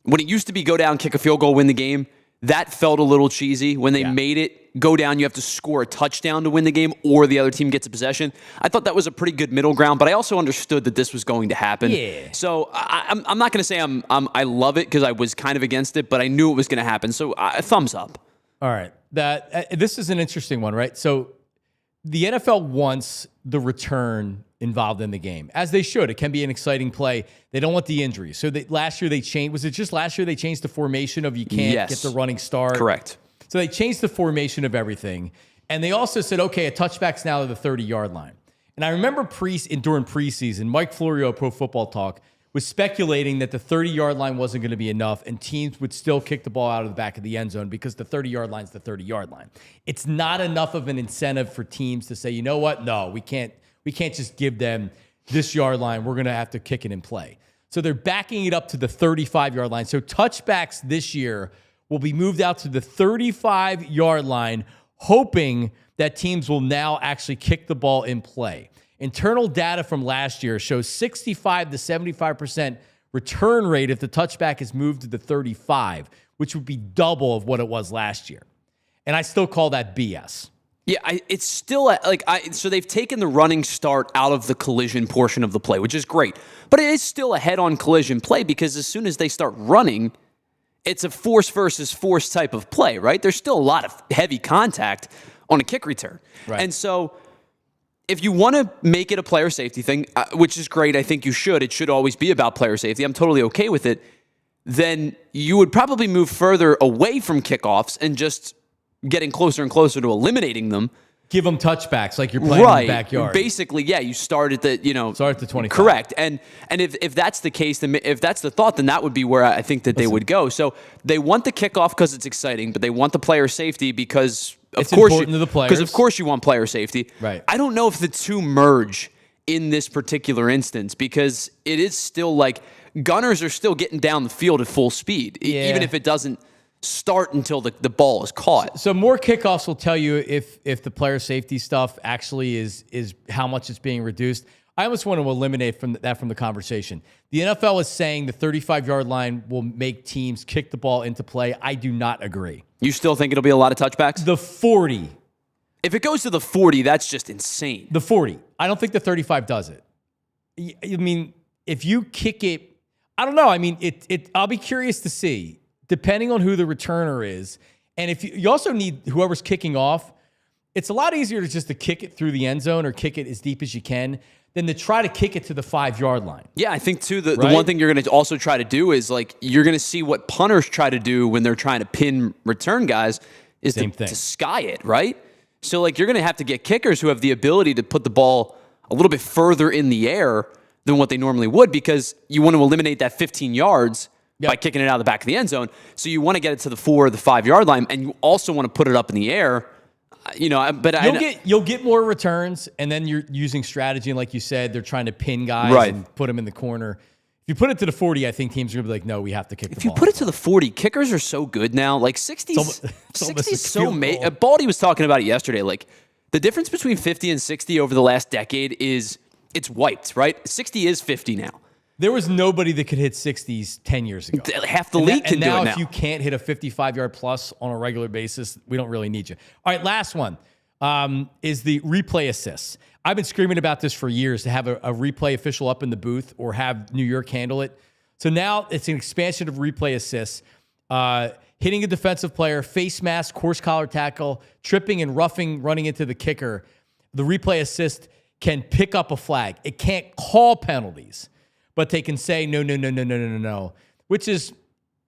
when it used to be go down, kick a field goal, win the game, that felt a little cheesy. When they made it go down, you have to score a touchdown to win the game or the other team gets a possession. I thought that was a pretty good middle ground, but I also understood that this was going to happen. Yeah. So I'm not going to say I love it because I was kind of against it, but I knew it was going to happen. So thumbs up. All right. This is an interesting one, right? So the NFL wants the return involved in the game, as they should. It can be an exciting play. They don't want the injury. So last year they changed. Was it just last year they changed the formation of you can't get the running start? Correct. So they changed the formation of everything. And they also said, okay, a touchback's now to the 30-yard line. And I remember during preseason, Mike Florio, Pro Football Talk, was speculating that the 30-yard line wasn't going to be enough and teams would still kick the ball out of the back of the end zone because the 30-yard line is the 30-yard line. It's not enough of an incentive for teams to say, you know what? No, we can't just give them this yard line. We're going to have to kick it in play. So they're backing it up to the 35-yard line. So touchbacks this year will be moved out to the 35-yard line, hoping that teams will now actually kick the ball in play. Internal data from last year shows 65 to 75% return rate if the touchback is moved to the 35, which would be double of what it was last year. And I still call that BS. Yeah, it's still so they've taken the running start out of the collision portion of the play, which is great. But it is still a head-on collision play because as soon as they start running, it's a force versus force type of play, right? There's still a lot of heavy contact on a kick return. Right. And so if you want to make it a player safety thing, which is great, I think you should. It should always be about player safety. I'm totally okay with it. Then you would probably move further away from kickoffs and just getting closer and closer to eliminating them. Give them touchbacks like you're playing in the backyard. Basically, yeah, you start at the, Start at the 25. Correct. And if that's the case, then if that's the thought, then that would be where I think that they would go. So they want the kickoff because it's exciting, but they want the player safety because it's important to the players. Because of course you want player safety. Right. I don't know if the two merge in this particular instance because it is still like gunners are still getting down the field at full speed, even if it doesn't start until the ball is caught. So more kickoffs will tell you if the player safety stuff actually is how much it's being reduced. I almost want to eliminate from the conversation. The NFL is saying the 35-yard line will make teams kick the ball into play. I do not agree. You still think it'll be a lot of touchbacks? The 40. If it goes to the 40, that's just insane. The 40. I don't think the 35 does it. I mean, if you kick it, I don't know. I mean, I'll be curious to see, depending on who the returner is. And if you also need whoever's kicking off, it's a lot easier to kick it through the end zone or kick it as deep as you can than to try to kick it to the 5-yard line. Yeah, I think too, the one thing you're going to also try to do is you're going to see what punters try to do when they're trying to pin return guys is to sky it, right? So you're going to have to get kickers who have the ability to put the ball a little bit further in the air than what they normally would because you want to eliminate that 15 yards by kicking it out of the back of the end zone. So you want to get it to the 4 or the 5-yard line, and you also want to put it up in the air. But you'll get more returns, and then you're using strategy, and like you said, they're trying to pin guys and put them in the corner. If you put it to the 40, I think teams are going to be like, no, we have to kick the ball. If you put it to the 40, kickers are so good now. 60's so Baldy was talking about it yesterday. The difference between 50 and 60 over the last decade is it's wiped, right? 60 is 50 now. There was nobody that could hit 60s 10 years ago. Half the league can do it now. And now if you can't hit a 55-yard plus on a regular basis, we don't really need you. All right, last one is the replay assists. I've been screaming about this for years to have a replay official up in the booth or have New York handle it. So now it's an expansion of replay assists. Hitting a defensive player, face mask, horse collar tackle, tripping and roughing, running into the kicker. The replay assist can pick up a flag. It can't call penalties, but they can say no, which is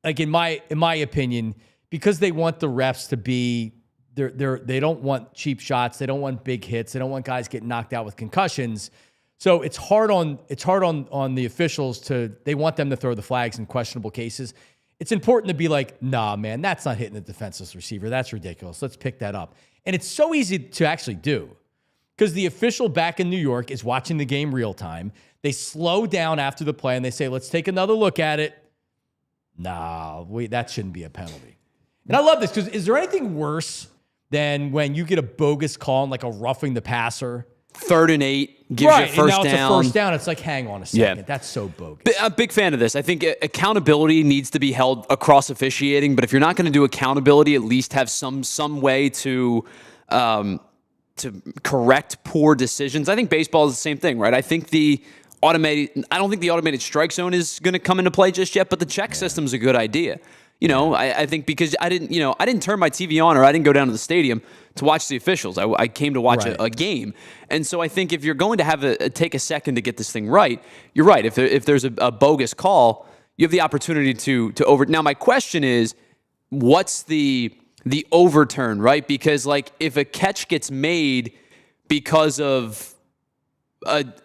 in my opinion, because they want the refs to be they don't want cheap shots, they don't want big hits, they don't want guys getting knocked out with concussions. So it's hard on the officials they want them to throw the flags in questionable cases. It's important to be like, nah, man, that's not hitting the defenseless receiver. That's ridiculous. Let's pick that up. And it's so easy to actually do because the official back in New York is watching the game real time. They slow down after the play and they say, let's take another look at it. Nah, that shouldn't be a penalty. And I love this because is there anything worse than when you get a bogus call and a roughing the passer? 3rd and 8 gives you a first down. And now it's a first down. It's like, hang on a second. Yeah. That's so bogus. I'm a big fan of this. I think accountability needs to be held across officiating, but if you're not going to do accountability, at least have some way to correct poor decisions. I think baseball is the same thing, right? I don't think the automated strike zone is going to come into play just yet, but the check system is a good idea. I think because I didn't turn my TV on or I didn't go down to the stadium to watch the officials. I came to watch a game. And so I think if you're going to have take a second to get this thing right, you're right. If there's a bogus call, you have the opportunity to over. Now, my question is, what's the overturn, right? Because if a catch gets made because of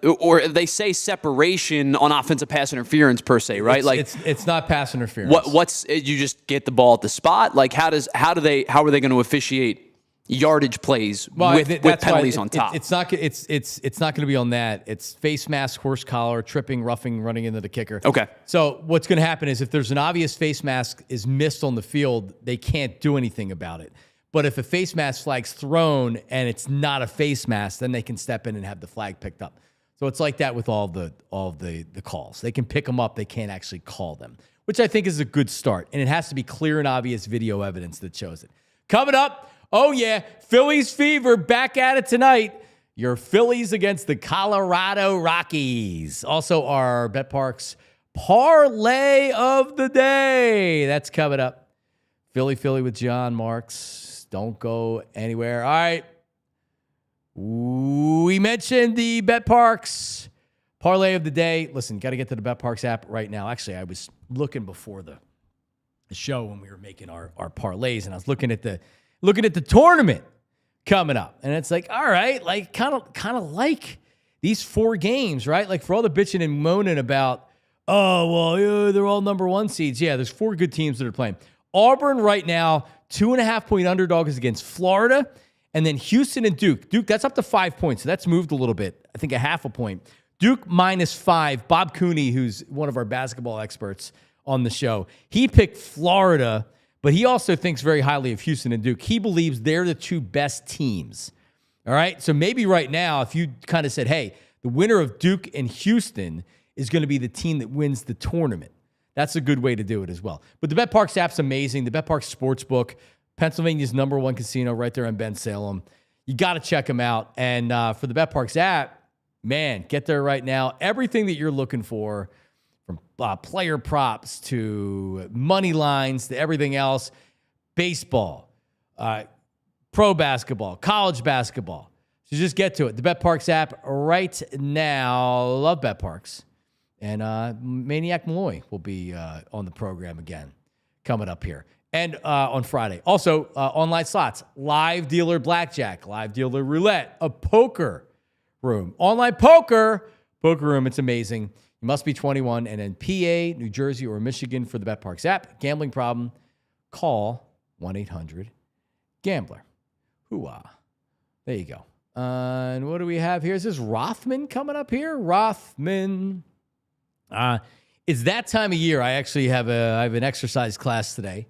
or they say separation on offensive pass interference per se, right? It's not pass interference. What's you just get the ball at the spot? Like how are they going to officiate yardage plays with penalties on top? It's not going to be on that. It's face mask, horse collar, tripping, roughing, running into the kicker. Okay. So what's going to happen is if there's an obvious face mask is missed on the field, they can't do anything about it. But if a face mask flag's thrown and it's not a face mask, then they can step in and have the flag picked up. So it's like that with all the calls. They can pick them up. They can't actually call them, which I think is a good start. And it has to be clear and obvious video evidence that shows it. Coming up, oh yeah, Phillies fever back at it tonight. Your Phillies against the Colorado Rockies. Also our BetParks Parlay of the Day. That's coming up. Philly with John Marks. Don't go anywhere. All right. We mentioned the BetParks Parlay of the Day. Listen, got to get to the BetParks app right now. Actually, I was looking before the show when we were making our parlays, and I was looking at the tournament coming up. And it's like, all right, like kind of like these 4 games, right? Like for all the bitching and moaning about, oh, well, yeah, they're all number 1 seeds. Yeah, there's 4 good teams that are playing. Auburn right now, 2.5-point underdog is against Florida. And then Houston and Duke. Duke, that's up to 5 points. So that's moved a little bit. I think a half a point. Duke -5. Bob Cooney, who's one of our basketball experts on the show, he picked Florida, but he also thinks very highly of Houston and Duke. He believes they're the 2 best teams. All right? So maybe right now, if you kind of said, hey, the winner of Duke and Houston is going to be the team that wins the tournament. That's a good way to do it as well. But the BetParks app's amazing. The BetParks Sportsbook, Pennsylvania's #1 casino right there in Ben Salem. You got to check them out. And for the BetParks app, man, get there right now. Everything that you're looking for, from player props to money lines to everything else, baseball, pro basketball, college basketball. So just get to it. The BetParks app right now. Love BetParks. And Maniac Malloy will be on the program again coming up here. And on Friday. Also, online slots, live dealer blackjack, live dealer roulette, a poker room. Online poker room. It's amazing. You must be 21 and in PA, New Jersey, or Michigan for the BetParks app. Gambling problem, call 1-800-GAMBLER. Hooah. There you go. And what do we have here? Is this Rothman coming up here? Rothman. It's that time of year. I actually have an exercise class today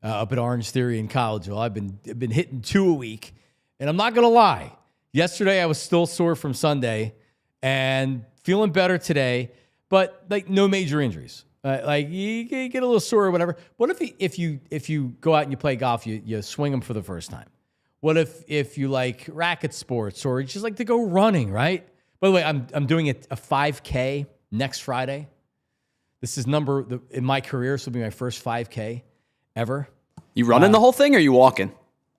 up at Orange Theory in Collegeville. I've been hitting 2 a week, and I'm not gonna lie. Yesterday I was still sore from Sunday, and feeling better today, but like no major injuries. Like you get a little sore or whatever. What if you go out and you play golf, you swing them for the first time? What if you like racket sports or just like to go running, right? By the way, I'm doing a 5K next Friday. This is in my career, this will be my first 5K ever. You running the whole thing or are you walking?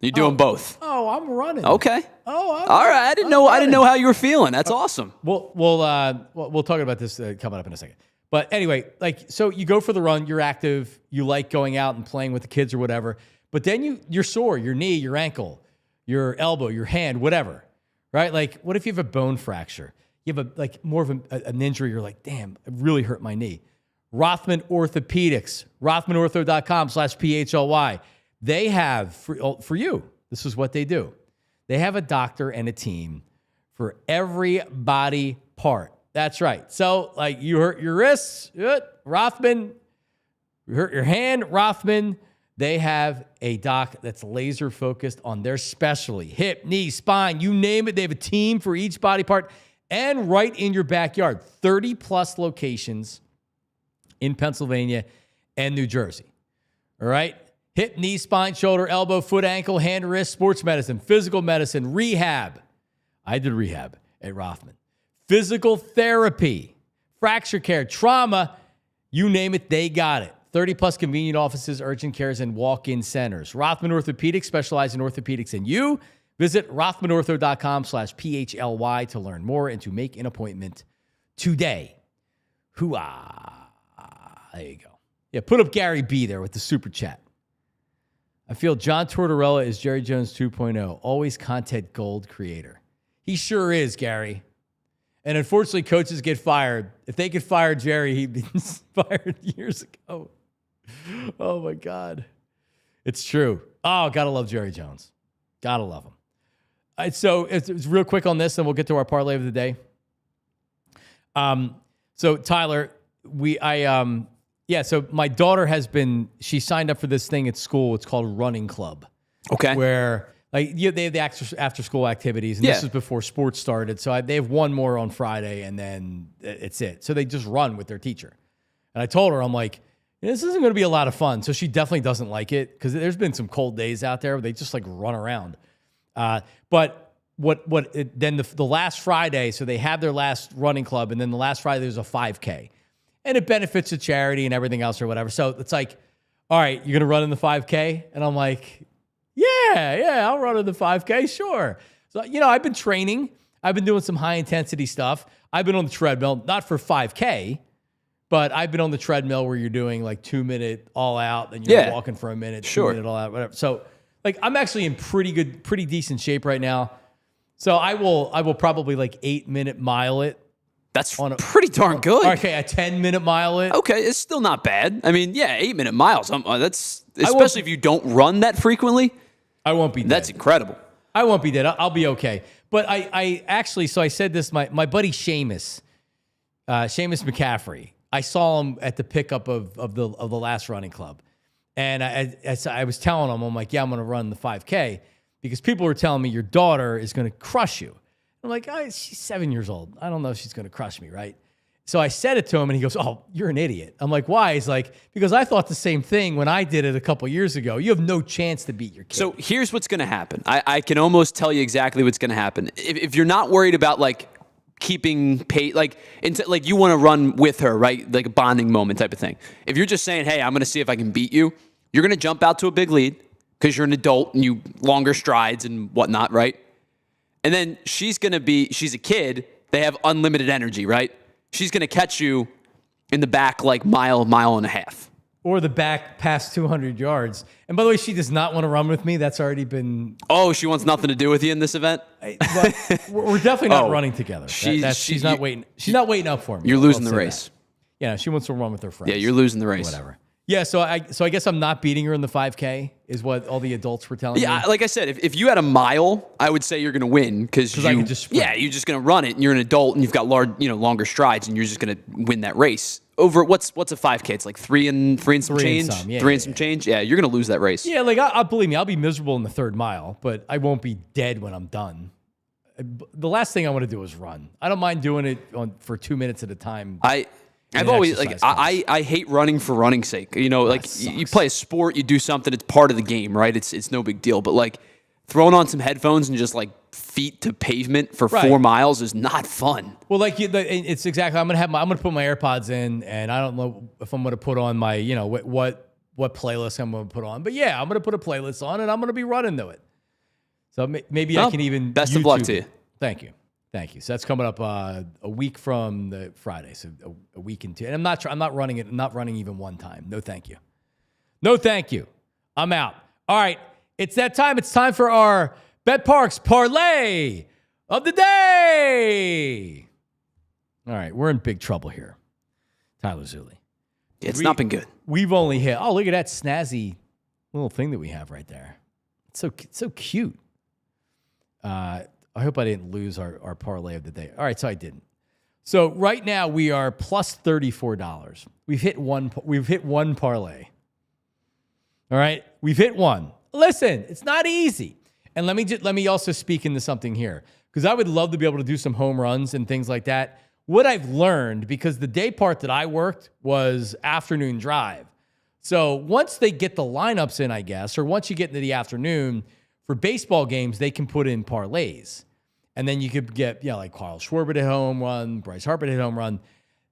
You doing both? Oh, I'm running. Okay. Oh, all right. I didn't know how you were feeling. That's awesome. We'll talk about this coming up in a second. But anyway, so you go for the run, you're active, you like going out and playing with the kids or whatever, but then you're sore, your knee, your ankle, your elbow, your hand, whatever, right? Like, what if you have a bone fracture? You have more of an injury, you're like, damn, it really hurt my knee. Rothman Orthopedics, rothmanortho.com/PHLY. They have, for you, this is what they do. They have a doctor and a team for every body part. That's right. So, like, you hurt your wrists, Rothman. You hurt your hand, Rothman. They have a doc that's laser focused on their specialty. Hip, knee, spine, you name it. They have a team for each body part and right in your backyard. 30-plus locations in Pennsylvania and New Jersey. All right? Hip, knee, spine, shoulder, elbow, foot, ankle, hand, wrist, sports medicine, physical medicine, rehab. I did rehab at Rothman. Physical therapy, fracture care, trauma, you name it, they got it. 30-plus convenient offices, urgent cares, and walk-in centers. Rothman Orthopedics specialize in orthopedics and you. Visit rothmanortho.com/PHLY to learn more and to make an appointment today. Hooah. There you go. Yeah, put up Gary B there with the super chat. I feel John Tortorella is Jerry Jones 2.0, always content gold creator. He sure is, Gary. And unfortunately, coaches get fired. If they could fire Jerry, he'd been fired years ago. Oh, my God. It's true. Oh, gotta love Jerry Jones. Gotta love him. All right, so it's real quick on this, and we'll get to our parlay of the day. So Tyler, so my daughter she signed up for this thing at school. It's called Running Club. Okay. Where they have the after school activities, and this is before sports started. So they have one more on Friday, and then it's it. So they just run with their teacher. And I told her, I'm like, this isn't going to be a lot of fun. So she definitely doesn't like it because there's been some cold days out there where they just like run around. But then the last Friday, so they have their last running club, and then the last Friday there's a 5K, and it benefits the charity and everything else or whatever. So it's like, all right, you're gonna run in the 5K, and I'm like, yeah, I'll run in the 5K, sure. So I've been training, I've been doing some high intensity stuff. I've been on the treadmill, not for 5K, but I've been on the treadmill where you're doing like 2 minute all out, then you're walking for a minute, 2 minute all out, whatever. So like I'm actually in pretty decent shape right now. So I will probably like 8 minute mile it. That's pretty darn good. Okay, a 10-minute mile it. Okay, it's still not bad. I mean, 8-minute miles. That's especially if you don't run that frequently. I won't be dead. That's incredible. I won't be dead. I'll be okay. But I actually, so I said this, my buddy Seamus McCaffrey, I saw him at the pickup of the last running club. And I was telling him, I'm like, I'm going to run the 5K because people were telling me your daughter is going to crush you. I'm like, she's 7 years old. I don't know if she's going to crush me, right? So I said it to him, and he goes, oh, you're an idiot. I'm like, why? He's like, because I thought the same thing when I did it a couple years ago. You have no chance to beat your kid. So here's what's going to happen. I can almost tell you exactly what's going to happen. If you're not worried about, like, keeping pace, like you want to run with her, right? Like a bonding moment type of thing. If you're just saying, hey, I'm going to see if I can beat you, you're going to jump out to a big lead because you're an adult and you longer strides and whatnot, right? And then she's a kid. They have unlimited energy, right? She's going to catch you in the back like mile and a half. Or the back past 200 yards. And by the way, she does not want to run with me. That's already been... Oh, she wants nothing to do with you in this event? We're definitely not running together. She's not waiting. She's not waiting up for me. You're losing the race. That. Yeah, she wants to run with her friends. Yeah, you're losing the race. Whatever. Yeah, so I guess I'm not beating her in the 5K is what all the adults were telling me. Yeah, like I said, if you had a mile, I would say you're going to win because I can just sprint. Yeah, you're just going to run it, and you're an adult, and you've got longer strides, and you're just going to win that race. Over what's a 5K? It's like three and some change. Change. Yeah, you're going to lose that race. Yeah, like I believe me, I'll be miserable in the third mile, but I won't be dead when I'm done. The last thing I want to do is run. I don't mind doing it for 2 minutes at a time. I've always I hate running for running's sake. You play a sport, you do something, it's part of the game, right? It's no big deal. But like throwing on some headphones and just like feet to pavement for 4 miles is not fun. Well, like it's exactly. I'm gonna put my AirPods in, and I don't know if I'm gonna put on my what playlist I'm gonna put on. But yeah, I'm gonna put a playlist on, and I'm gonna be running to it. So maybe I can even best of luck to you. Thank you. So that's coming up a week from the Friday, so a week and 2. And I'm not running it. I'm not running even one time. No, thank you. No, thank you. I'm out. All right, it's that time. It's time for our Bet Parks Parlay of the day. All right, we're in big trouble here, Tyler Zulli. It's not been good. We've only hit. Oh, look at that snazzy little thing that we have right there. It's so cute. I hope I didn't lose our parlay of the day. All right, so I didn't. So right now we are plus $34. We've hit one parlay. All right, we've hit one. Listen, it's not easy. And let me also speak into something here because I would love to be able to do some home runs and things like that. What I've learned, because the day part that I worked was afternoon drive. So once they get the lineups in, I guess, or once you get into the afternoon, for baseball games, they can put in parlays. And then you could get, like Carl Schwarber hit home run, Bryce Harper hit home run.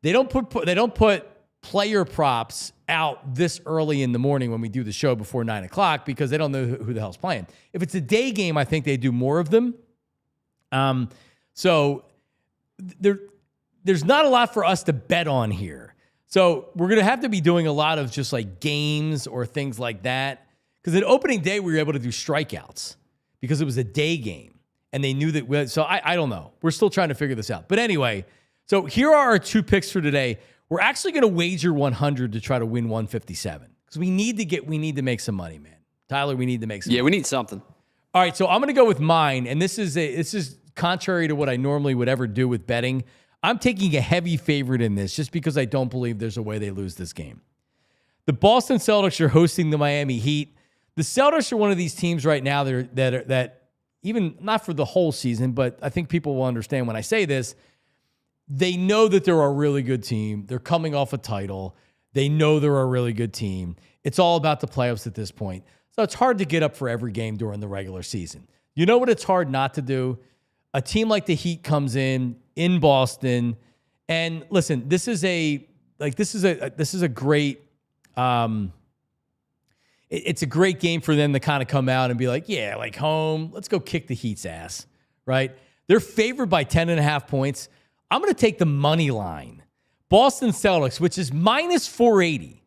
They don't put player props out this early in the morning when we do the show before 9 o'clock because they don't know who the hell's playing. If it's a day game, I think they do more of them. So there's not a lot for us to bet on here. So we're going to have to be doing a lot of just like games or things like that. Because at opening day, we were able to do strikeouts because it was a day game. and they knew that. So I don't know. We're still trying to figure this out. But anyway, so here are our 2 picks for today. We're actually going to wager 100 to try to win 157 because we need to make some money, man. Tyler, we need to make some money. We need something. All right, so I'm going to go with mine, and this is contrary to what I normally would ever do with betting. I'm taking a heavy favorite in this just because I don't believe there's a way they lose this game. The Boston Celtics are hosting the Miami Heat. The Celtics are one of these teams right now that even not for the whole season, but I think people will understand when I say this. They know that they're a really good team. They're coming off a title. They know they're a really good team. It's all about the playoffs at this point. So it's hard to get up for every game during the regular season. You know what it's hard not to do? A team like the Heat comes in Boston, and listen, this is a great it's a great game for them to kind of come out and be like, yeah, like home, let's go kick the Heat's ass, right? They're favored by 10.5 points. I'm going to take the money line. Boston Celtics, which is minus 480.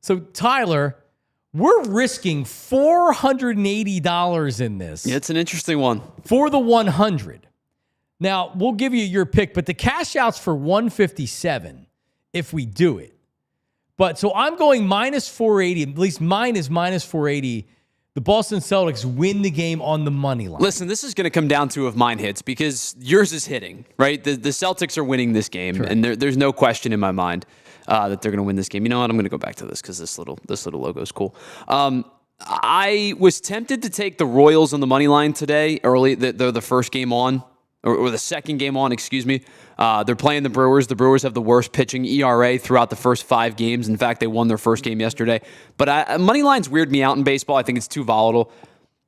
So, Tyler, we're risking $480 in this. Yeah, it's an interesting one. For the 100. Now, we'll give you your pick, but the cash out's for 157 if we do it. But so I'm going minus 480. At least mine is minus 480. The Boston Celtics win the game on the money line. Listen, this is going to come down to if mine hits because yours is hitting, right? The Celtics are winning this game, Correct. and there's no question in my mind that they're going to win this game. You know what? I'm going to go back to this because this little logo is cool. I was tempted to take the Royals on the money line today, early. They're the first game on, or the second game on, excuse me. They're playing the Brewers. The Brewers have the worst pitching ERA throughout the first 5 games. In fact, they won their first game yesterday. But money lines weird me out in baseball. I think it's too volatile.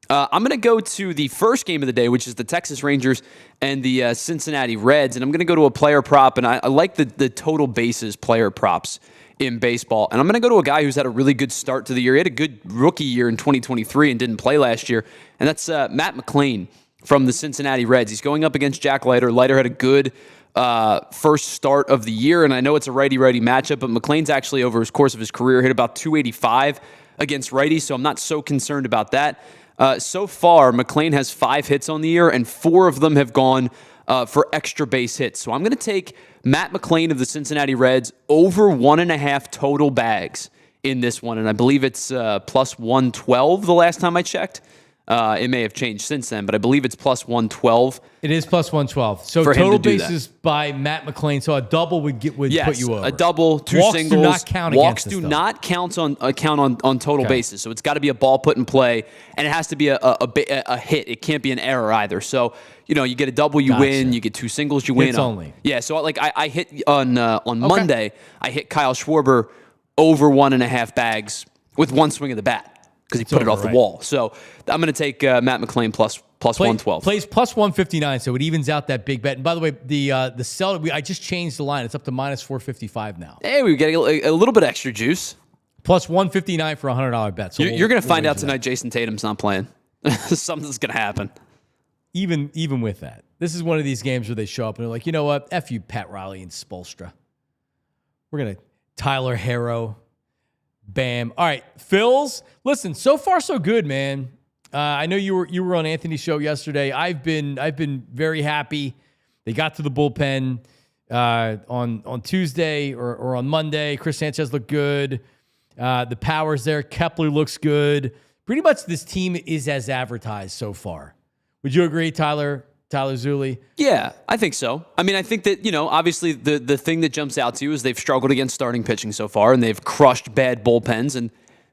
I'm going to go to the first game of the day, which is the Texas Rangers and the Cincinnati Reds. And I'm going to go to a player prop. And I like the total bases player props in baseball. And I'm going to go to a guy who's had a really good start to the year. He had a good rookie year in 2023 and didn't play last year. And that's Matt McClain from the Cincinnati Reds. He's going up against Jack Leiter. Leiter had a good first start of the year, and I know it's a righty-righty matchup, but McClain's actually, over his course of his career, hit about 285 against righties, so I'm not so concerned about that. So far, McClain has 5 hits on the year, and 4 of them have gone for extra base hits. So I'm going to take Matt McClain of the Cincinnati Reds over 1.5 total bags in this one, and I believe it's plus 112 the last time I checked. It may have changed since then, but I believe it's plus 112. It is plus 112. So total bases by Matt McClain. So a double would put you over. A double, 2 Walks singles. Do not count Walks against do not count on total bases. So it's got to be a ball put in play, and it has to be a hit. It can't be an error either. So you get a double, you win. You get 2 singles, you win. Hits only. Yeah. So I hit on Monday. I hit Kyle Schwarber over 1.5 bags with 1 swing of the bat. Because he put it off the wall. So I'm going to take Matt McClain plus 112. Plays plus 159, so it evens out that big bet. And by the way, the Celtics, I just changed the line. It's up to minus 455 now. Hey, we're getting a little bit extra juice. Plus 159 for a $100 bet. So you're going to find out tonight Jason Tatum's not playing. Something's going to happen. Even with that. This is one of these games where they show up and they're like, you know what? F you, Pat Riley and Spoelstra. We're going to Tyler Harrow. Bam. All right, Phils. Listen, so far so good, man. I know you were on Anthony's show yesterday. I've been very happy. They got to the bullpen on Tuesday or on Monday. Chris Sanchez looked good. The power's there. Kepler looks good. Pretty much this team is as advertised so far. Would you agree, Tyler Zulli? Yeah, I think so. I mean, I think that, obviously the thing that jumps out to you is they've struggled against starting pitching so far, and they've crushed bad bullpens,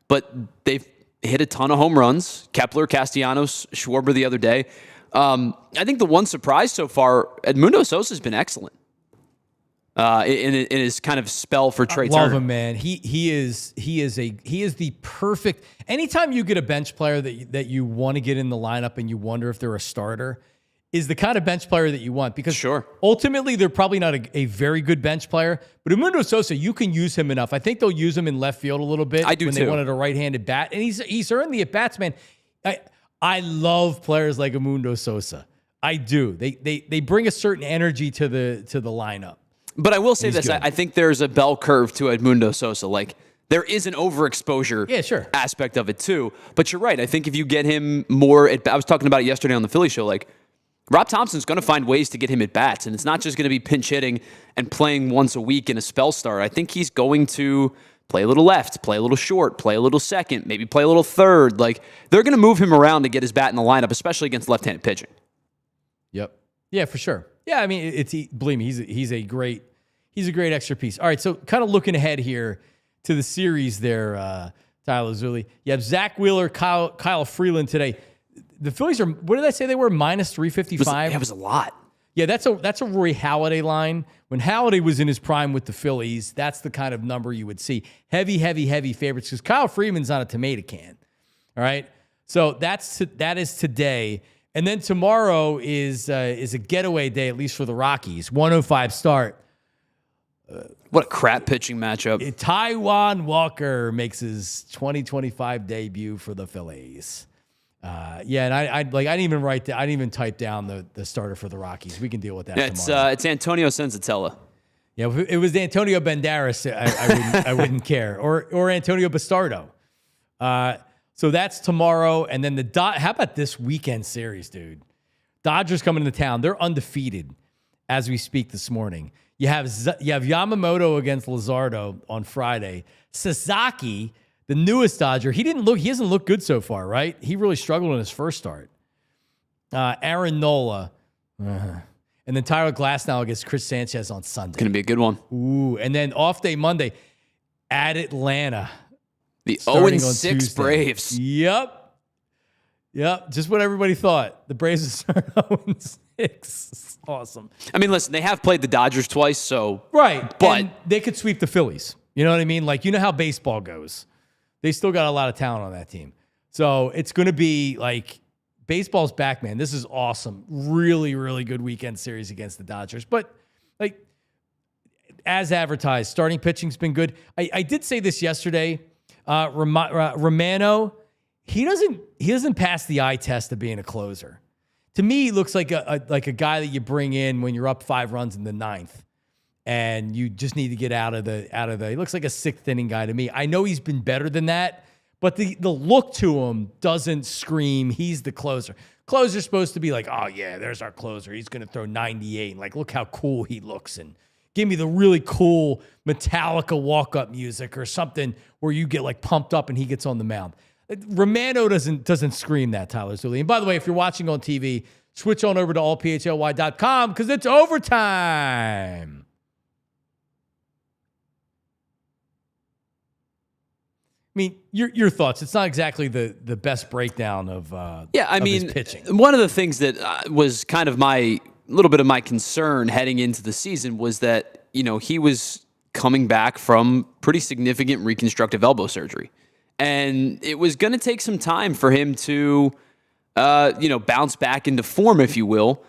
but they've hit a ton of home runs. Kepler, Castellanos, Schwarber the other day. I think the one surprise so far, Edmundo Sosa's been excellent in his kind of spell for Trey Turner. Love him, man. He is the perfect. Anytime you get a bench player that you want to get in the lineup and you wonder if they're a starter, is the kind of bench player that you want, because ultimately they're probably not a very good bench player, but Edmundo Sosa, you can use him enough. I think they'll use him in left field a little bit. I do when too. They wanted a right-handed bat, and he's earned the at-bats, man. I love players like Edmundo Sosa. I do. They bring a certain energy to the lineup. But I will say this, I think there's a bell curve to Edmundo Sosa. Like, there is an overexposure aspect of it too. But you're right. I think if you get him more, I was talking about it yesterday on the Philly show, like, Rob Thompson's going to find ways to get him at bats, and it's not just going to be pinch hitting and playing once a week in a spell start. I think he's going to play a little left, play a little short, play a little second, maybe play a little third. Like, they're going to move him around to get his bat in the lineup, especially against left-handed pitching. Yep. Yeah, for sure. Yeah, I mean, believe me, he's a great extra piece. All right, so kind of looking ahead here to the series there, Tyler Zulli. You have Zack Wheeler, Kyle Freeland today. The Phillies are, what did I say they were? Minus 355? That was a lot. Yeah, that's a Rory Halladay line. When Halladay was in his prime with the Phillies, that's the kind of number you would see. Heavy favorites, because Kyle Freeman's not a tomato can. All right? So that is today. And then tomorrow is a getaway day, at least for the Rockies. 105 start. What a crap pitching matchup. Taijuan Walker makes his 2025 debut for the Phillies. And I didn't even I didn't even type down the starter for the Rockies. We can deal with that tomorrow. It's Antonio Senzatella. Yeah, if it was Antonio Banderas, I wouldn't care. Or Antonio Bastardo. So that's tomorrow, and then how about this weekend series, dude? Dodgers coming into town. They're undefeated as we speak this morning. You have Yamamoto against Luzardo on Friday. Sasaki, the newest Dodger, he hasn't looked good so far, right? He really struggled in his first start. Aaron Nola. And then Tyler Glasnow against Chris Sanchez on Sunday. It's going to be a good one. Ooh, and then off day Monday at Atlanta. The 0-6 Braves. Yep. Just what everybody thought. The Braves would start 0-6. Awesome. I mean, listen, they have played the Dodgers twice, so. Right. But and they could sweep the Phillies. You know what I mean? Like, you know how baseball goes. They still got a lot of talent on that team. So it's going to be like, baseball's back, man. This is awesome. Really, really good weekend series against the Dodgers. But, like, as advertised, starting pitching's been good. I did say this yesterday. Romano, he doesn't pass the eye test of being a closer. To me, he looks like a guy that you bring in when you're up 5 runs in the 9th, and you just need to get out of the. He looks like a 6th inning guy to me. I know he's been better than that, but the look to him doesn't scream he's the closer. Closer's supposed to be like, oh yeah, there's our closer. He's going to throw 98. And like, look how cool he looks, and give me the really cool Metallica walk-up music or something where you get like pumped up and he gets on the mound. Romano doesn't scream that, Tyler Zulli. And by the way, if you're watching on TV, switch on over to allphly.com because it's overtime. I mean, your thoughts. It's not exactly the best breakdown of his pitching. One of the things that was kind of a little bit of my concern heading into the season was that, he was coming back from pretty significant reconstructive elbow surgery. And it was going to take some time for him to, bounce back into form, if you will.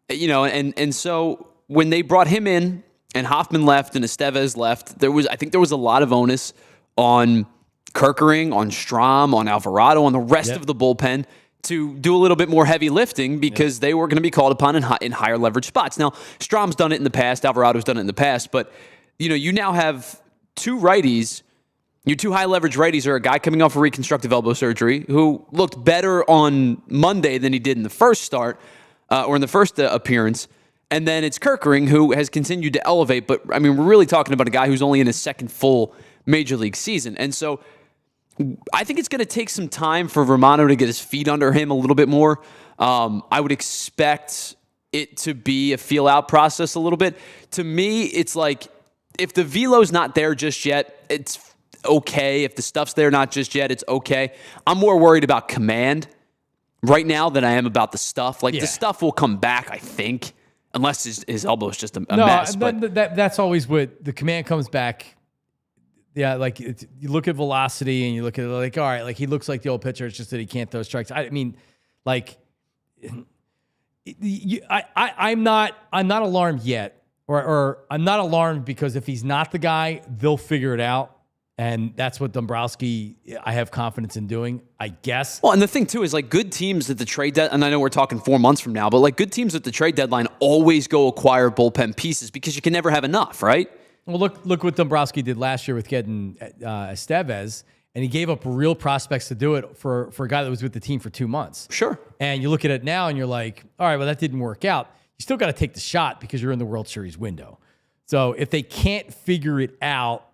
And so when they brought him in and Hoffman left and Estevez left, I think there was a lot of onus on Kerkering, on Strahm, on Alvarado, on the rest of the bullpen to do a little bit more heavy lifting because they were going to be called upon in higher leverage spots. Now, Strahm's done it in the past, Alvarado's done it in the past, but you now have 2 righties. Your 2 high leverage righties are a guy coming off a reconstructive elbow surgery who looked better on Monday than he did in the first start or in the first appearance. And then it's Kerkering who has continued to elevate. But I mean, we're really talking about a guy who's only in his second full major league season. And so I think it's going to take some time for Romano to get his feet under him a little bit more. I would expect it to be a feel out process a little bit. To me, it's like if the velo's not there just yet, it's okay. If the stuff's there not just yet, it's okay. I'm more worried about command right now than I am about the stuff. Like the stuff will come back, I think, unless his elbow is just a mess. But that's always what the command comes back. Yeah, like you look at velocity and you look at it like, all right, like he looks like the old pitcher. It's just that he can't throw strikes. I mean, like I'm not alarmed yet, or I'm not alarmed because if he's not the guy, they'll figure it out. And that's what Dombrowski, I have confidence in doing, I guess. Well, and the thing, too, is like good teams at the trade deadline, and I know we're talking 4 months from now, but like good teams at the trade deadline always go acquire bullpen pieces because you can never have enough, right? Well, look what Dombrowski did last year with getting Estevez, And he gave up real prospects to do it for a guy that was with the team for 2 months. Sure. And you look at it now and you're like, all right, well, that didn't work out. You still got to take the shot because you're in the World Series window. So if they can't figure it out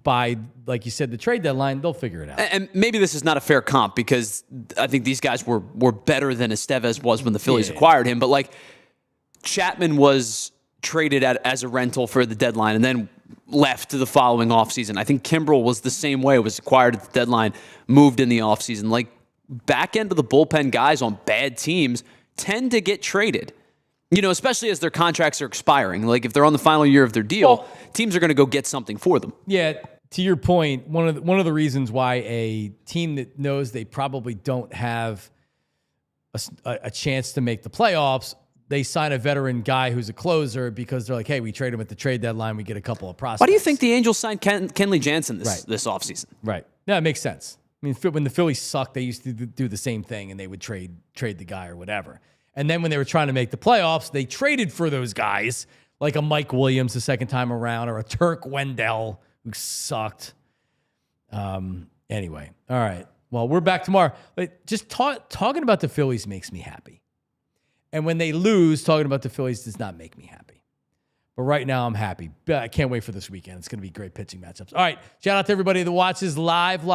by, like you said, the trade deadline, they'll figure it out. And maybe this is not a fair comp because I think these guys were better than Estevez was when the Phillies acquired him. But like Chapman was traded as a rental for the deadline and then left the following offseason. I think Kimbrel was the same way. Was acquired at the deadline, moved in the offseason. Like back end of the bullpen guys on bad teams tend to get traded. You know, especially as their contracts are expiring. Like if they're on the final year of their deal, teams are going to go get something for them. Yeah, to your point, one of the reasons why a team that knows they probably don't have a chance to make the playoffs, they sign a veteran guy who's a closer because they're like, hey, we trade him at the trade deadline, we get a couple of prospects. Why do you think the Angels signed Kenley Jansen this offseason? Right. Yeah, it makes sense. I mean, when the Phillies sucked, they used to do the same thing, and they would trade the guy or whatever. And then when they were trying to make the playoffs, they traded for those guys, like a Mike Williams the second time around or a Turk Wendell, who sucked. Anyway, all right. Well, we're back tomorrow. But just talking about the Phillies makes me happy. And when they lose, talking about the Phillies does not make me happy. But right now, I'm happy. I can't wait for this weekend. It's going to be great pitching matchups. All right. Shout out to everybody that watches live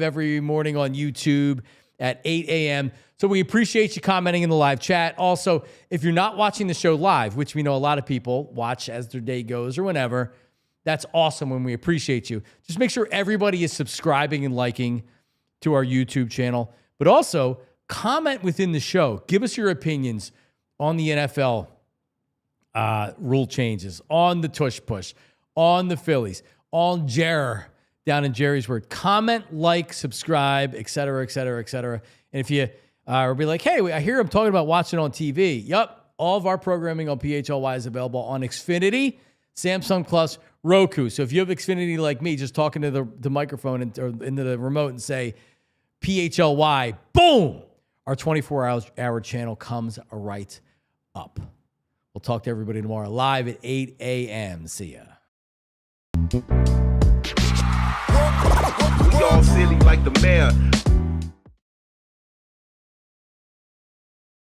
every morning on YouTube at 8 a.m. So we appreciate you commenting in the live chat. Also, if you're not watching the show live, which we know a lot of people watch as their day goes or whenever, that's awesome when we appreciate you. Just make sure everybody is subscribing and liking to our YouTube channel. But also, comment within the show. Give us your opinions on the NFL rule changes, on the Tush Push, on the Phillies, on Jer down in Jerry's Word. Comment, like, subscribe, et cetera, et cetera, et cetera. And if you be like, hey, I hear him talking about watching on TV. Yup, all of our programming on PHLY is available on Xfinity, Samsung Plus, Roku. So if you have Xfinity like me, just talking to the microphone or into the remote and say PHLY, boom, our 24-hour channel comes right up. We'll talk to everybody tomorrow live at 8 a.m. See ya. We all silly like the mayor.